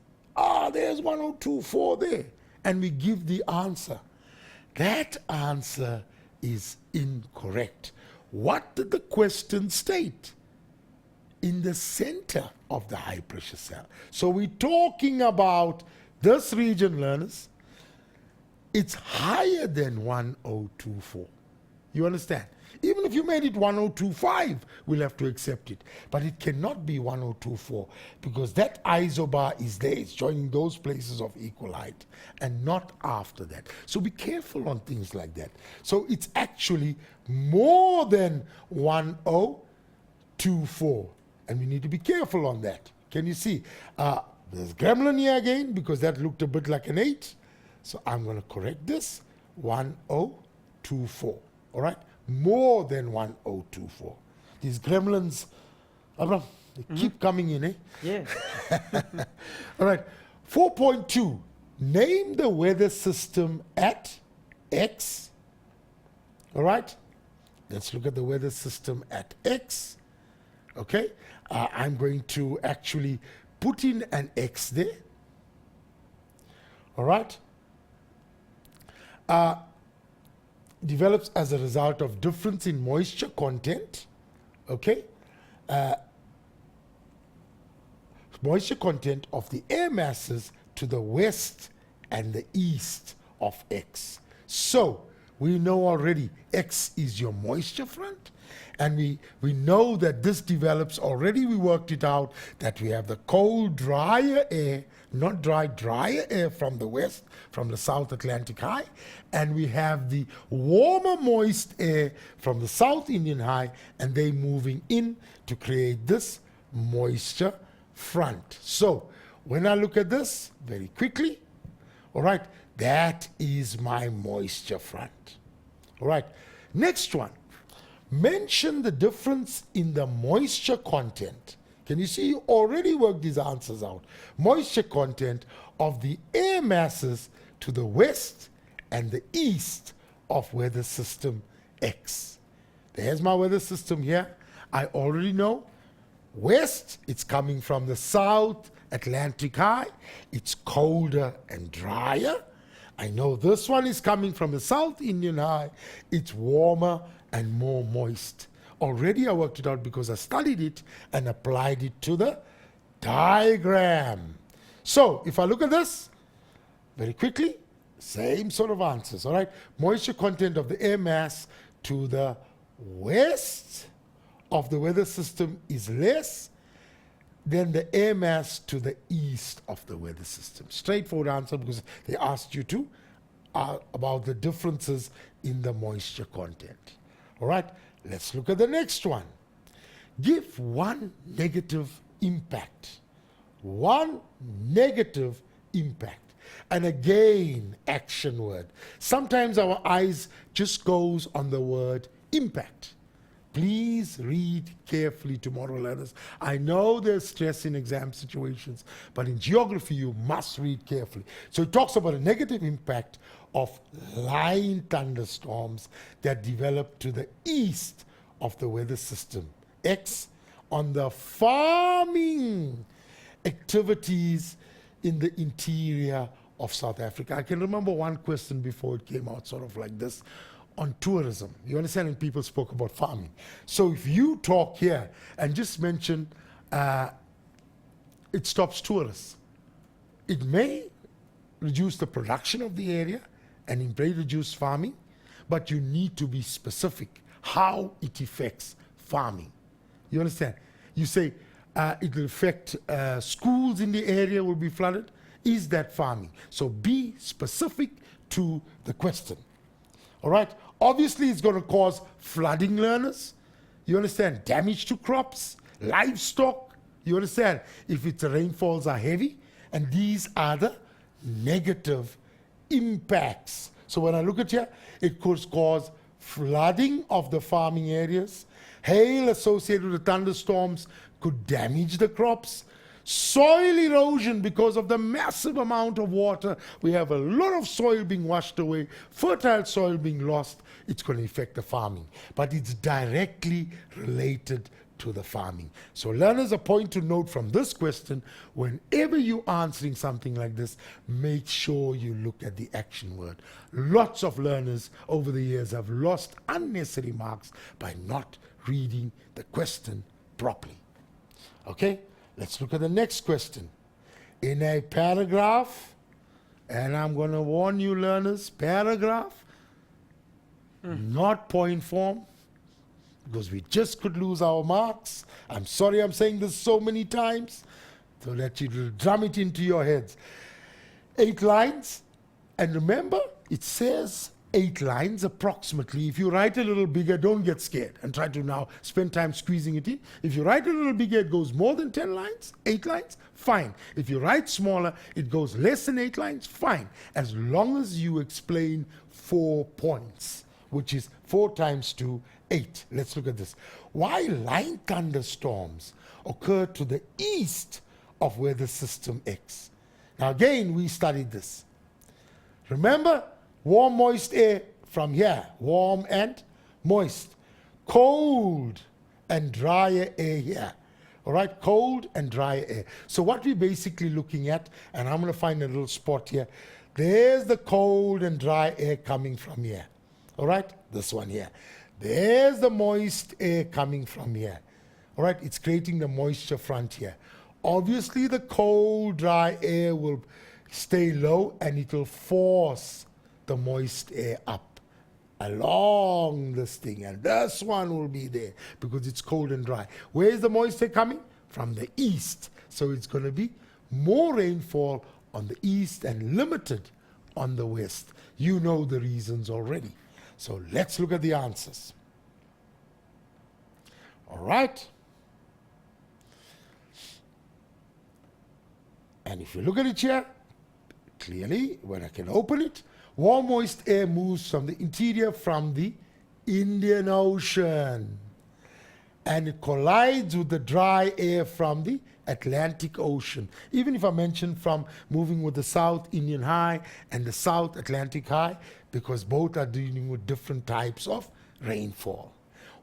there's 1024 there. And we give the answer. That answer is incorrect. What did the question state? In the center of the high pressure cell. So we're talking about this region, learners. It's higher than 1024. You understand? Even if you made it 1025, we'll have to accept it. But it cannot be 1024 because that isobar is there. It's joining those places of equal height and not after that. So be careful on things like that. So it's actually more than 1024. And we need to be careful on that. Can you see? There's gremlin here again because that looked a bit like an 8. So I'm going to correct this. 1024. All right? More than 1024. These gremlins, they keep coming in, eh? Yeah. All right. 4.2. Name the weather system at X. All right? Let's look at the weather system at X. Okay? I'm going to actually put in an X there. All right? Develops as a result of difference in moisture content. Okay? Moisture content of the air masses to the west and the east of X. So, we know already X is your moisture front. And we know that this develops already. We worked it out that we have the cold, drier air, not dry, drier air from the west, from the South Atlantic High. And we have the warmer, moist air from the South Indian High, and they moving in to create this moisture front. So when I look at this very quickly, all right, that is my moisture front. All right, next one. Mention the difference in the moisture content. Can you see? You already worked these answers out. Moisture content of the air masses to the west and the east of weather system X. There's my weather system here. I already know. West, it's coming from the South Atlantic High. It's colder and drier. I know this one is coming from the South Indian High. It's warmer and more moist. Already I worked it out because I studied it and applied it to the diagram. So if I look at this very quickly, same sort of answers, all right? Moisture content of the air mass to the west of the weather system is less than the air mass to the east of the weather system. Straightforward answer because they asked you to about the differences in the moisture content. All right, let's look at the next one. Give one negative impact. One negative impact. And again, action word. Sometimes our eyes just goes on the word impact. Please read carefully tomorrow, learners. I know there's stress in exam situations, but in geography, you must read carefully. So it talks about a negative impact of line thunderstorms that develop to the east of the weather system X on the farming activities in the interior of South Africa. I can remember one question before it came out sort of like this on tourism. You understand when people spoke about farming. So if you talk here and just mention it stops tourists, it may reduce the production of the area and it may reduce farming, but you need to be specific how it affects farming. You understand? You say it will affect schools in the area will be flooded. Is that farming? So be specific to the question. All right? Obviously, it's going to cause flooding, learners. You understand? Damage to crops, livestock. You understand? If its rainfalls are heavy, and these are the negative impacts. So when I look at here, it could cause flooding of the farming areas. Hail associated with thunderstorms could damage the crops. Soil erosion because of the massive amount of water. We have a lot of soil being washed away, fertile soil being lost. It's going to affect the farming. But it's directly related to the farming. So learners, a point to note from this question, whenever you're answering something like this, make sure you look at the action word. Lots of learners over the years have lost unnecessary marks by not reading the question properly. Okay, let's look at the next question. In a paragraph, and I'm going to warn you learners, paragraph, not point form, because we just could lose our marks. I'm sorry I'm saying this so many times, so that you will drum it into your heads. 8 lines, and remember, it says 8 lines approximately. If you write a little bigger, don't get scared and try to now spend time squeezing it in. If you write a little bigger, it goes more than 10 lines, 8 lines, fine. If you write smaller, it goes less than 8 lines, fine. As long as you explain 4 points, which is 4 times 2, 8. Let's look at this. Why line thunderstorms occur to the east of weather system X? Now again, we studied this. Remember, warm, moist air from here, warm and moist. Cold and drier air here. All right, cold and drier air. So what we're basically looking at, and I'm going to find a little spot here. There's the cold and dry air coming from here. All right, this one here. There's the moist air coming from here. All right, it's creating the moisture front here. Obviously, the cold, dry air will stay low and it will force the moist air up along this thing. And this one will be there because it's cold and dry. Where is the moist air coming? From the east. So it's going to be more rainfall on the east and limited on the west. You know the reasons already. So let's look at the answers. All right. And if you look at it here, clearly, when I can open it, warm moist air moves from the interior from the Indian Ocean. And it collides with the dry air from the Atlantic Ocean. Even if I mentioned from moving with the South Indian High and the South Atlantic High, because both are dealing with different types of rainfall.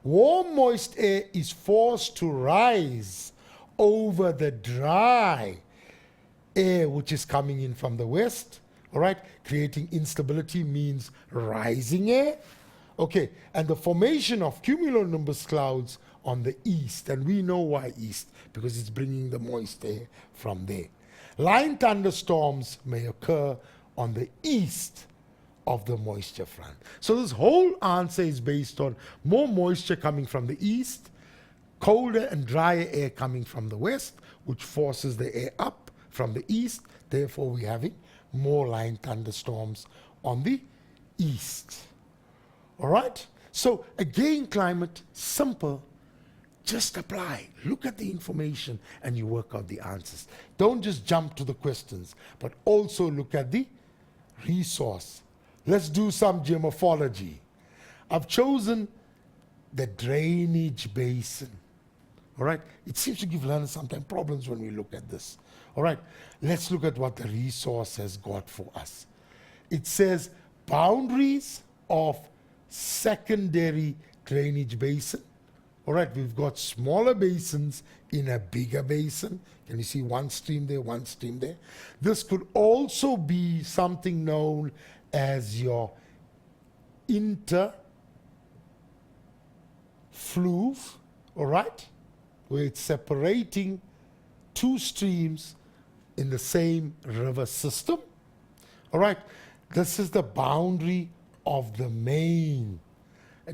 Warm moist air is forced to rise over the dry air which is coming in from the west. All right, creating instability means rising air. Okay, and the formation of cumulonimbus clouds on the east, and we know why east, because it's bringing the moist air from there. Line thunderstorms may occur on the east of the moisture front. So this whole answer is based on more moisture coming from the east, colder and drier air coming from the west, which forces the air up from the east. Therefore, we're having more line thunderstorms on the east. All right? So again, climate, simple. Just apply. Look at the information and you work out the answers. Don't just jump to the questions, but also look at the resource. Let's do some geomorphology. I've chosen the drainage basin. All right? It seems to give learners sometimes problems when we look at this. All right? Let's look at what the resource has got for us. It says boundaries of secondary drainage basin. All right, we've got smaller basins in a bigger basin. Can you see one stream there, one stream there? This could also be something known as your interfluve, all right, where it's separating two streams in the same river system. All right, this is the boundary of the main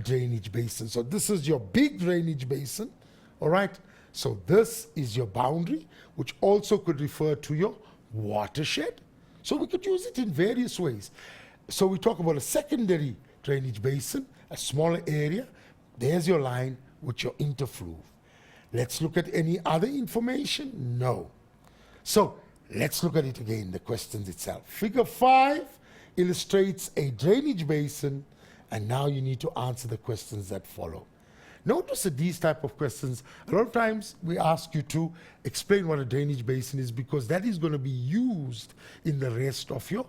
drainage basin. So this is your big drainage basin, all right? So this is your boundary, which also could refer to your watershed. So we could use it in various ways. So we talk about a secondary drainage basin, a smaller area. There's your line, with your interfluve. Let's look at any other information? No. So let's look at it again, the questions itself. Figure 5 illustrates a drainage basin, and now you need to answer the questions that follow. Notice that these type of questions, a lot of times we ask you to explain what a drainage basin is, because that is going to be used in the rest of your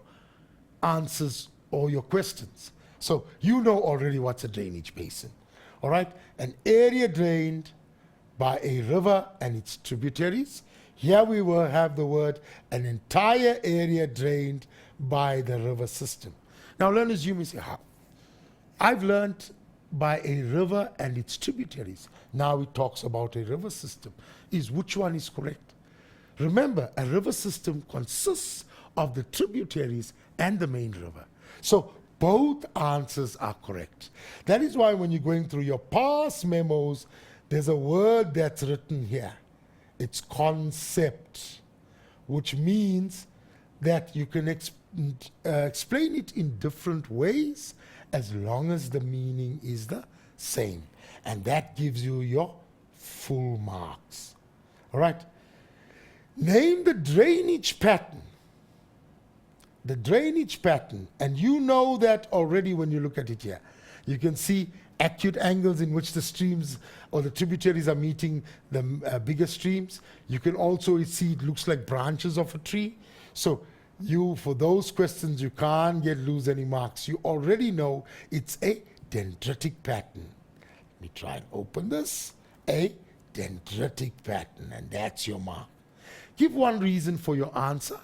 answers or your questions. So you know already what's a drainage basin. All right? An area drained by a river and its tributaries. Here we will have the word an entire area drained by the river system. Now learners, you may say, how? I've learned by a river and its tributaries. Now it talks about a river system. Which one is correct? Remember, a river system consists of the tributaries and the main river. So both answers are correct. That is why when you're going through your past memos, there's a word that's written here. It's concept, which means that you can explain it in different ways as long as the meaning is the same. And that gives you your full marks. All right. Name the drainage pattern. The drainage pattern, and you know that already when you look at it here. You can see acute angles in which the streams or the tributaries are meeting the bigger streams. You can also see it looks like branches of a tree. So for those questions, you can't lose any marks. You already know it's a dendritic pattern. Let me try and open this. A dendritic pattern, and that's your mark. Give one reason for your answer.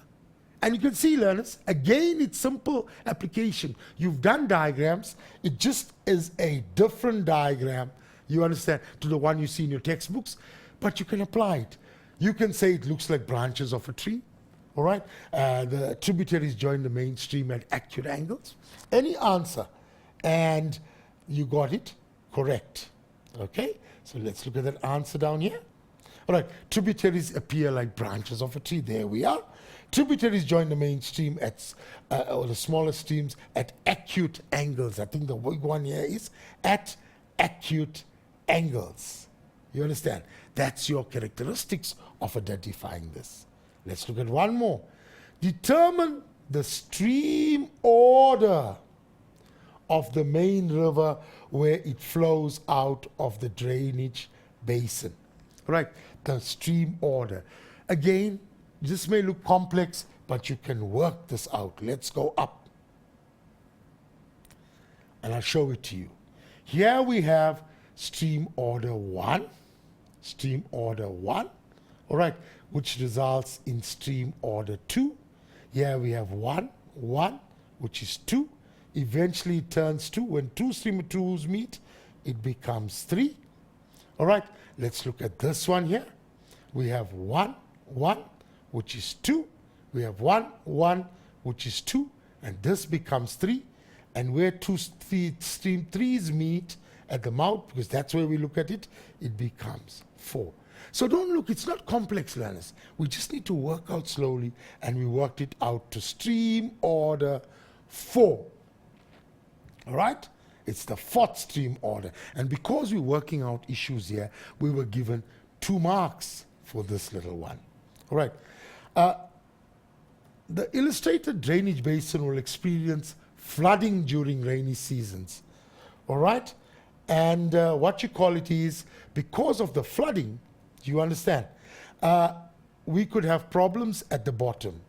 And you can see, learners, again, it's simple application. You've done diagrams. It just is a different diagram, you understand, to the one you see in your textbooks. But you can apply it. You can say it looks like branches of a tree. All right? The tributaries join the main stream at acute angles. Any answer. And you got it correct. Okay? So let's look at that answer down here. All right. Tributaries appear like branches of a tree. There we are. Tributaries join the main stream or the smaller streams at acute angles. I think the big one here is at acute angles. You understand? That's your characteristics of identifying this. Let's look at one more. Determine the stream order of the main river where it flows out of the drainage basin. Right? The stream order. Again, this may look complex, but you can work this out. Let's go up. And I'll show it to you. Here we have stream order 1. Stream order 1. All right, which results in stream order 2. Here we have 1, 1, which is 2. Eventually it turns 2. When two stream 2s meet, it becomes 3. All right, let's look at this one here. We have 1, 1, which is 2. We have 1, 1, which is 2. And this becomes 3. And where stream 3s meet at the mouth, because that's where we look at it, it becomes 4. So don't look, it's not complex, learners. We just need to work out slowly, and we worked it out to stream order 4. All right? It's the 4th stream order. And because we're working out issues here, we were given 2 marks for this little one. All right. The illustrated drainage basin will experience flooding during rainy seasons. All right? And what you call it is, because of the flooding, you understand, we could have problems at the bottom.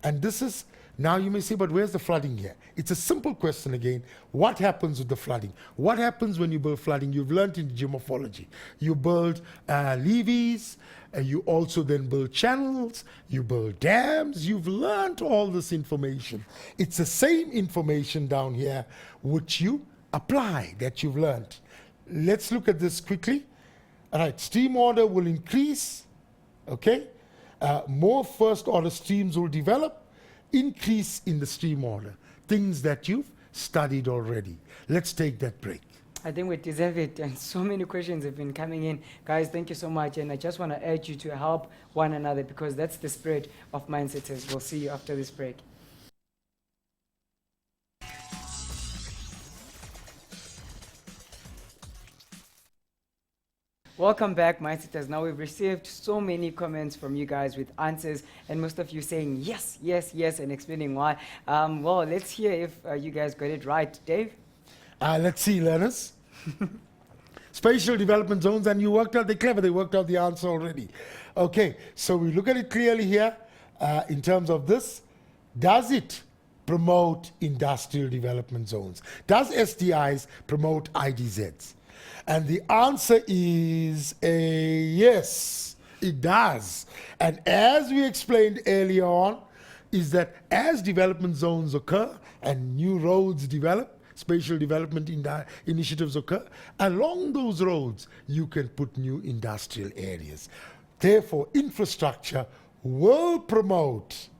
And this is, now you may say, but where's the flooding here? It's a simple question again. What happens with the flooding? What happens when you build flooding? You've learned in geomorphology. You build levees, you also then build channels, you build dams. You've learned all this information. It's the same information down here which you apply, that you've learned. Let's look at this quickly. All right, stream order will increase, okay? More first order streams will develop, increase in the stream order, things that you've studied already. Let's take that break. I think we deserve it, and so many questions have been coming in. Guys, thank you so much, and I just want to urge you to help one another, because that's the spirit of Mindsetters. We'll see you after this break. Welcome back, Mindsetters. Now we've received so many comments from you guys with answers, and most of you saying yes, yes, yes, and explaining why. Well, let's hear if you guys got it right. Dave? Let's see, learners. Spatial development zones, and you worked out, they're clever, they worked out the answer already. Okay, so we look at it clearly here in terms of this. Does it promote industrial development zones? Does SDIs promote IDZs? And the answer is a yes, it does. And as we explained earlier on, is that as development zones occur and new roads develop, spatial development initiatives occur, along those roads you can put new industrial areas. Therefore, infrastructure will promote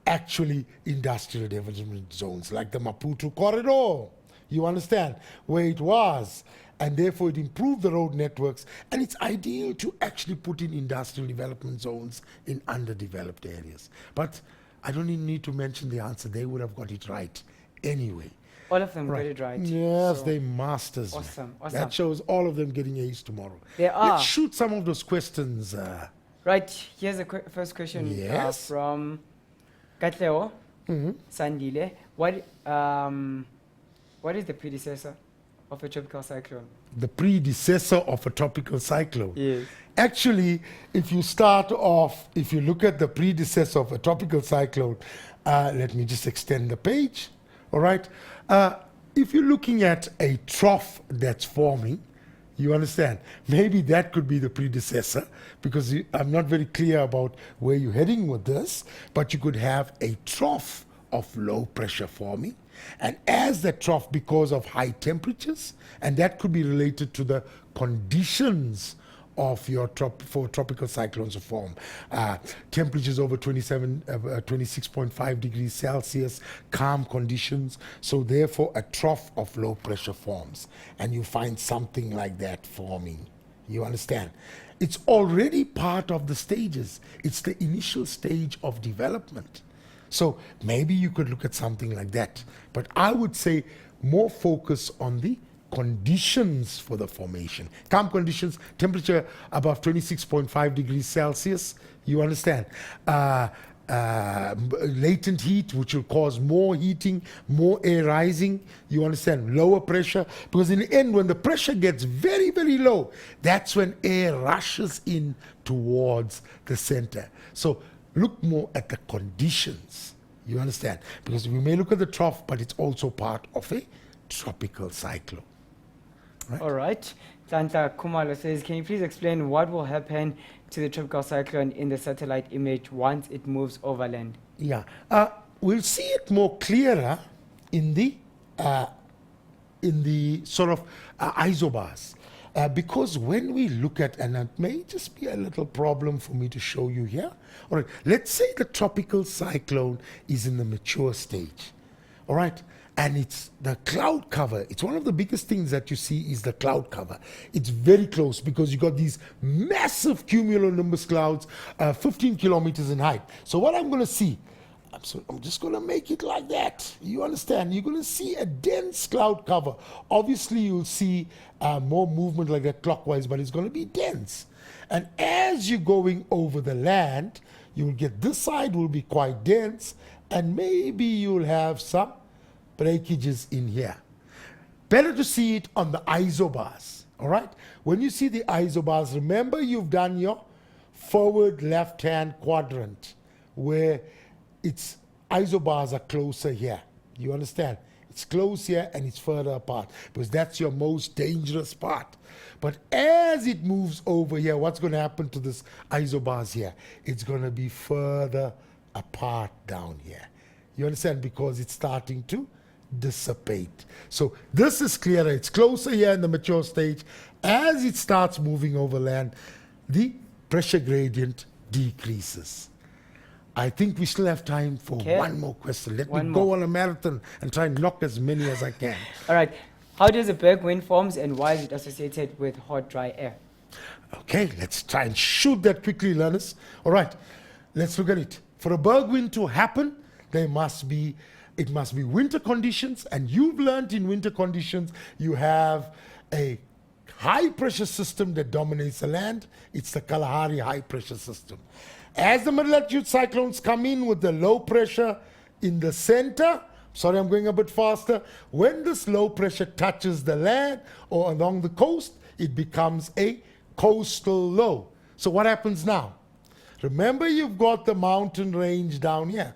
actually industrial development zones like the Maputo corridor, you understand, where it was, and therefore it improved the road networks, and it's ideal to actually put in industrial development zones in underdeveloped areas. But I don't even need to mention the answer, they would have got it right anyway. All of them got it right. Yes, So, they masters. man. Awesome, awesome. That shows all of them getting A's tomorrow. There are. Let's shoot some of those questions. Right, here's the first question Yes. from Katleo Sandile. What is the predecessor of a tropical cyclone? The predecessor of a tropical cyclone. Yes. Actually, if you start off, if you look at the predecessor of a tropical cyclone, let me just extend the page. All right. If you're looking at a trough that's forming, you understand, maybe that could be the predecessor, because I'm not very clear about where you're heading with this, but you could have a trough of low pressure forming. And as the trough, because of high temperatures, and that could be related to the conditions of your tropical cyclones to form. Temperatures over 26.5 degrees Celsius, calm conditions. So therefore a trough of low pressure forms, and you find something like that forming. You understand? It's already part of the stages. It's the initial stage of development. So maybe you could look at something like that. But I would say more focus on the conditions for the formation. Calm conditions, temperature above 26.5 degrees Celsius, you understand. Latent heat, which will cause more heating, more air rising, you understand. Lower pressure, because in the end, when the pressure gets very, very low, that's when air rushes in towards the center. So look more at the conditions, you understand. Because we may look at the trough, but it's also part of a tropical cyclone. Right. All right. Santa Kumalo says, can you please explain what will happen to the tropical cyclone in the satellite image once it moves overland? Yeah. We'll see it more clearer in the sort of isobars. Because when we look at, and it may just be a little problem for me to show you here. All right, let's say the tropical cyclone is in the mature stage. All right, and it's the cloud cover. It's one of the biggest things that you see is the cloud cover. It's very close because you got these massive cumulonimbus clouds, 15 kilometers in height. So what I'm going to see, I'm just going to make it like that. You understand? You're going to see a dense cloud cover. Obviously, you'll see more movement like that clockwise, but it's going to be dense. And as you're going over the land, you'll get this side will be quite dense, and maybe you'll have some breakages in here. Better to see it on the isobars, all right? When you see the isobars, remember you've done your forward left-hand quadrant where its isobars are closer here. You understand? It's close here and it's further apart because that's your most dangerous part. But as it moves over here, what's going to happen to this isobars here? It's going to be further apart down here. You understand? Because it's starting to dissipate. So this is clearer. It's closer here in the mature stage. As it starts moving over land, the pressure gradient decreases. I think we still have time for one more question. Let me go on a marathon and try and knock as many as I can. All right. How does a berg wind forms and why is it associated with hot, dry air? Okay, let's try and shoot that quickly, learners. All right, let's look at it. For a berg wind to happen, it must be winter conditions, and you've learned in winter conditions you have a high pressure system that dominates the land. It's the Kalahari high pressure system. As the middle latitude cyclones come in with the low pressure in the center, sorry, I'm going a bit faster. When this low pressure touches the land or along the coast, it becomes a coastal low. So what happens now? Remember, you've got the mountain range down here.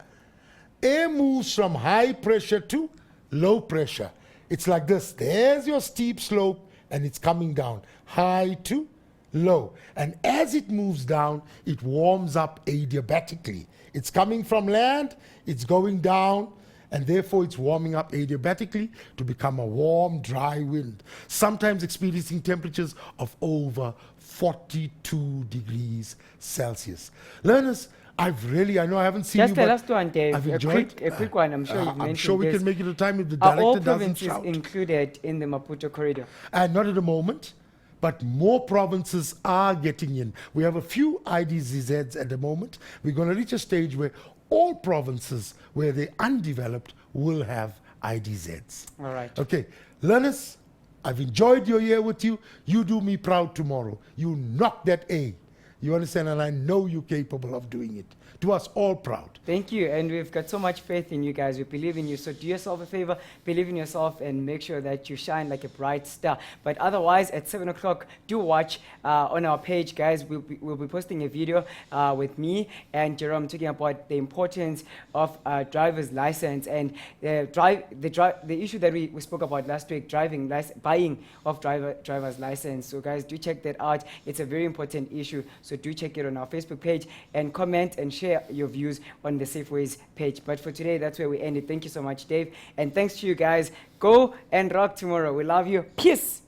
Air moves from high pressure to low pressure. It's like this. There's your steep slope, and it's coming down, high to low. And as it moves down, it warms up adiabatically. It's coming from land, it's going down, and therefore it's warming up adiabatically to become a warm, dry wind, sometimes experiencing temperatures of over 42 degrees Celsius. Learners, I know I haven't seen Just you, the but last one, Dave. I've A enjoyed. quick one. I'm sure you've mentioned I'm sure we this. can make it a time if the Are all director doesn't provinces shout. included in the Maputo corridor? Not at the moment, but more provinces are getting in. We have a few IDZZs at the moment. We're going to reach a stage where all provinces where they're undeveloped will have IDZs. All right. Okay, learners, I've enjoyed your year with you. You do me proud tomorrow. You knock that A. You understand? And I know you're capable of doing it. Do us all proud. Thank you, and we've got so much faith in you guys. We believe in you. So do yourself a favor, believe in yourself, and make sure that you shine like a bright star. But otherwise, at 7 o'clock, do watch on our page, guys. We'll be posting a video with me and Jerome talking about the importance of driver's license and the issue that we spoke about last week, buying of driver's license. So guys, do check that out. It's a very important issue. So do check it on our Facebook page and comment and share your views on the Safeways page. But for today, that's where we end it. Thank you so much, Dave. And thanks to you guys. Go and rock tomorrow. We love you. Peace.